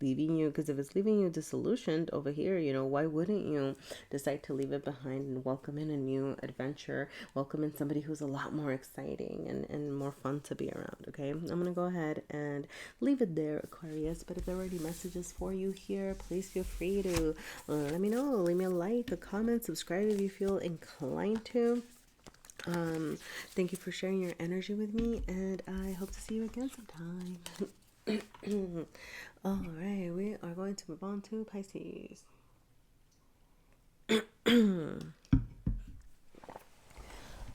leaving you? Because if it's leaving you disillusioned over here, why wouldn't you decide to leave it behind and welcome in a new adventure, welcome in somebody who's a lot more exciting and more fun to be around? Okay, I'm gonna go ahead and leave it there, Aquarius. But if there are any messages for you here, please feel free to let me know. Leave me a like, a comment, subscribe if you feel inclined to. Thank you for sharing your energy with me, and I hope to see you again sometime. All right, we are going to move on to Pisces.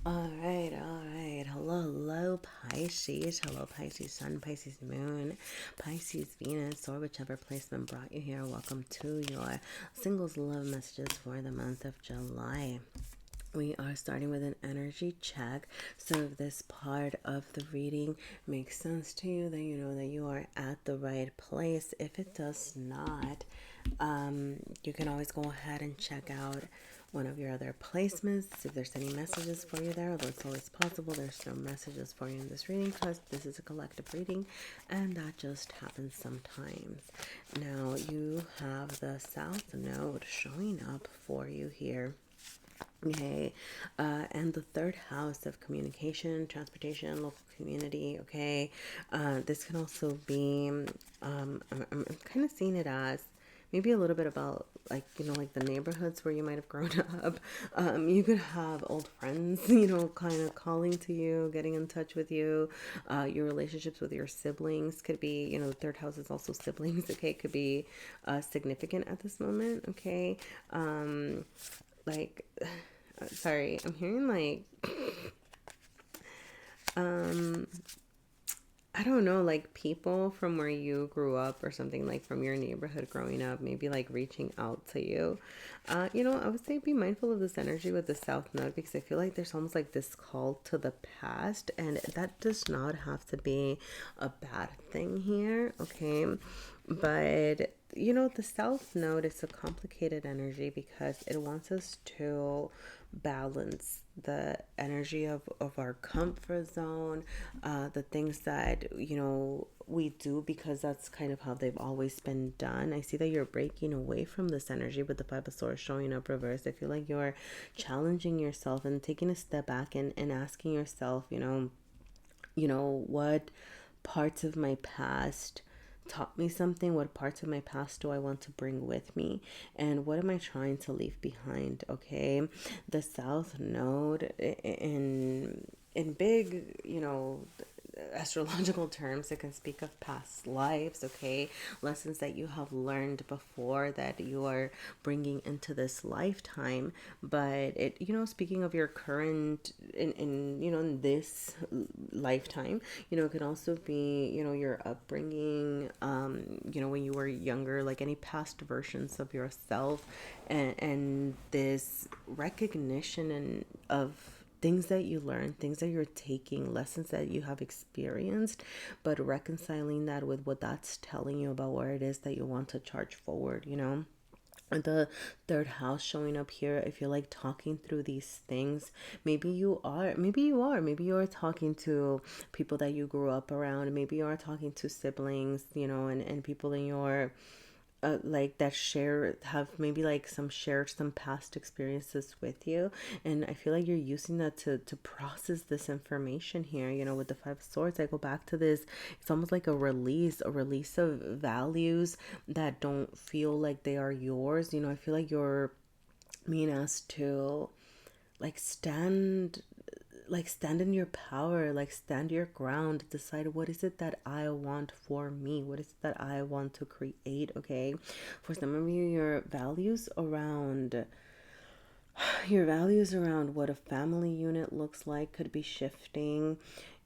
All right. Hello, Pisces. Hello, Pisces Sun, Pisces Moon, Pisces Venus, or whichever placement brought you here. Welcome to your singles love messages for the month of July. We are starting with an energy check. So if this part of the reading makes sense to you, then you know that you are at the right place. If it does not, you can always go ahead and check out one of your other placements. If there's any messages for you there, although it's always possible there's no messages for you in this reading, because this is a collective reading and that just happens sometimes. Now you have the South Node showing up for you here. Okay, and the third house of communication, transportation, local community. Okay, this can also be, I'm kind of seeing it as maybe a little bit about, like, like the neighborhoods where you might have grown up. You could have old friends, kind of calling to you, getting in touch with you. Your relationships with your siblings could be, the third house is also siblings. Okay, it could be significant at this moment. Okay, like, sorry, I'm hearing like, I don't know, like people from where you grew up or something, like from your neighborhood growing up, maybe like reaching out to you. I would say be mindful of this energy with the South Node, because I feel like there's almost like this call to the past, and that does not have to be a bad thing here. Okay, but the South Node is a complicated energy because it wants us to balance the energy of our comfort zone, the things that we do because that's kind of how they've always been done. I see that you're breaking away from this energy with the Five of Swords showing up reversed. I feel like you're challenging yourself and taking a step back and asking yourself, what parts of my past taught me something, what parts of my past do I want to bring with me, and what am I trying to leave behind? Okay, the South Node in big, astrological terms, it can speak of past lives. Okay, lessons that you have learned before that you are bringing into this lifetime. But it, speaking of your current in this lifetime, it can also be your upbringing, when you were younger, like any past versions of yourself, and this recognition and of things that you learn, things that you're taking, lessons that you have experienced, but reconciling that with what that's telling you about where it is that you want to charge forward. The third house showing up here, I feel like talking through these things, maybe you are talking to people that you grew up around, maybe you are talking to siblings, and people in your like that have maybe like some past experiences with you, and I feel like you're using that to process this information here. With the Five of Swords, I go back to this. It's almost like a release of values that don't feel like they are yours. I feel like you're being asked to like stand in your power, like stand your ground, decide what is it that I want for me, what is it that I want to create. Okay, for some of you, your values around what a family unit looks like could be shifting.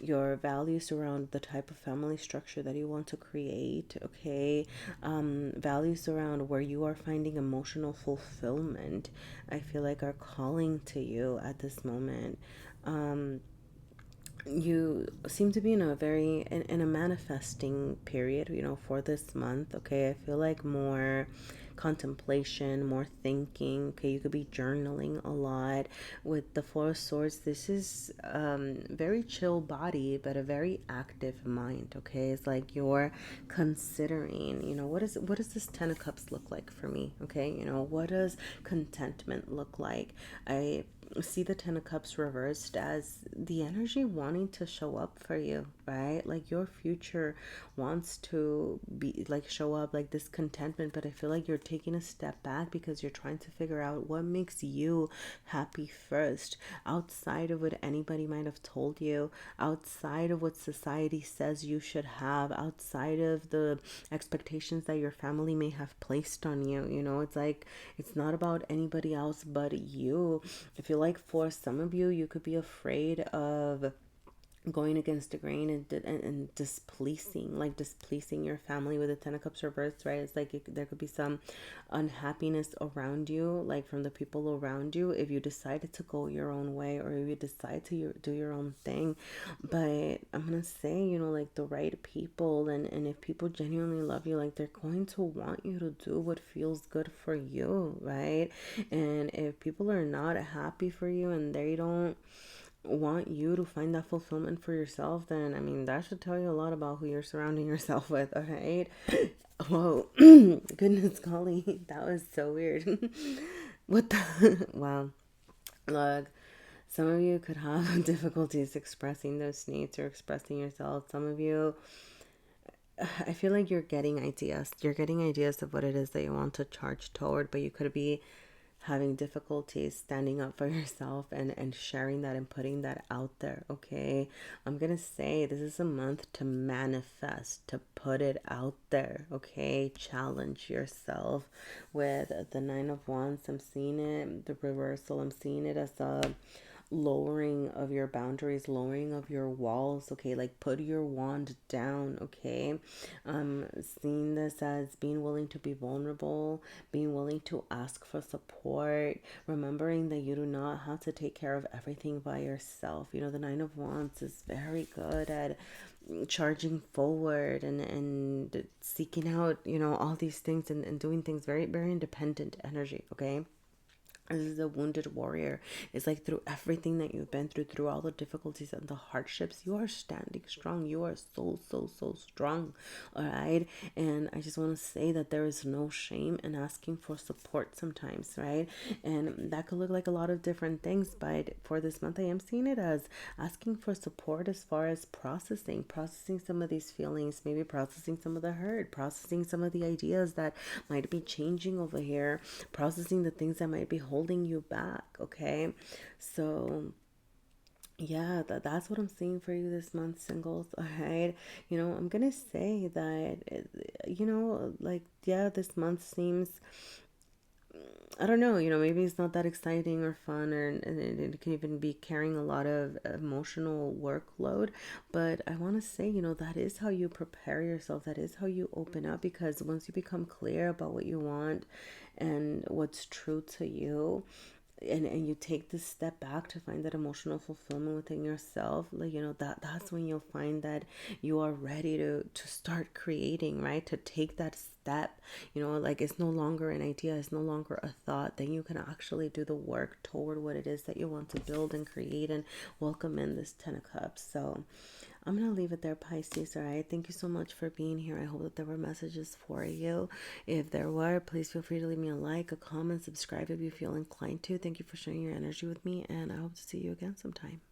Your values around the type of family structure that you want to create. Okay, values around where you are finding emotional fulfillment, I feel like are calling to you at this moment. You seem to be in a manifesting period, for this month. Okay, I feel like more contemplation, more thinking. Okay, you could be journaling a lot. With the Four of Swords, this is very chill body but a very active mind. Okay, it's like you're considering, what does this Ten of Cups look like for me? Okay, what does contentment look like? I see the Ten of Cups reversed as the energy wanting to show up for you, right? Like your future wants to be like show up, like this contentment, but I feel like you're taking a step back because you're trying to figure out what makes you happy first, outside of what anybody might have told you, outside of what society says you should have, outside of the expectations that your family may have placed on you. It's like it's not about anybody else but you. I feel like for some of you, you could be afraid of going against the grain and displeasing your family with the Ten of Cups reversed, right? It's like there could be some unhappiness around you, like from the people around you, if you decided to go your own way or if you decide to do your own thing. But I'm gonna say, like the right people, and if people genuinely love you, like they're going to want you to do what feels good for you, right? And if people are not happy for you and they don't want you to find that fulfillment for yourself, then I mean that should tell you a lot about who you're surrounding yourself with. All right. Whoa. Goodness golly, that was so weird. What the wow. Look, some of you could have difficulties expressing those needs or expressing yourself. Some of you, I feel like you're getting ideas. You're getting ideas of what it is that you want to charge toward, but you could be having difficulties standing up for yourself and sharing that and putting that out there. Okay, I'm gonna say this is a month to manifest, to put it out there. Okay, challenge yourself. With the Nine of Wands, I'm seeing it, the reversal, I'm seeing it as a lowering of your boundaries, lowering of your walls. Okay, like put your wand down. Okay, seeing this as being willing to be vulnerable, being willing to ask for support, remembering that you do not have to take care of everything by yourself. The Nine of Wands is very good at charging forward and seeking out, all these things, and doing things very, very independent energy. Okay, this is a wounded warrior. It's like through everything that you've been through all the difficulties and the hardships, you are standing strong. You are so, so, so strong. All right. And I just want to say that there is no shame in asking for support sometimes, right? And that could look like a lot of different things. But for this month, I am seeing it as asking for support as far as processing some of these feelings, maybe processing some of the hurt, processing some of the ideas that might be changing over here, processing the things that might be holding you back. Okay, so yeah, that's what I'm seeing for you this month, singles. All right, I'm gonna say that like, yeah, this month seems, I don't know, maybe it's not that exciting or fun, or and it can even be carrying a lot of emotional workload. But I want to say, that is how you prepare yourself. That is how you open up, because once you become clear about what you want and what's true to you, and you take this step back to find that emotional fulfillment within yourself, like, that's when you'll find that you are ready to start creating, right? To take that step, like it's no longer an idea, it's no longer a thought, then you can actually do the work toward what it is that you want to build and create and welcome in this 10 of Cups. So I'm going to leave it there, Pisces. All right. Thank you so much for being here. I hope that there were messages for you. If there were, please feel free to leave me a like, a comment, subscribe if you feel inclined to. Thank you for sharing your energy with me, and I hope to see you again sometime.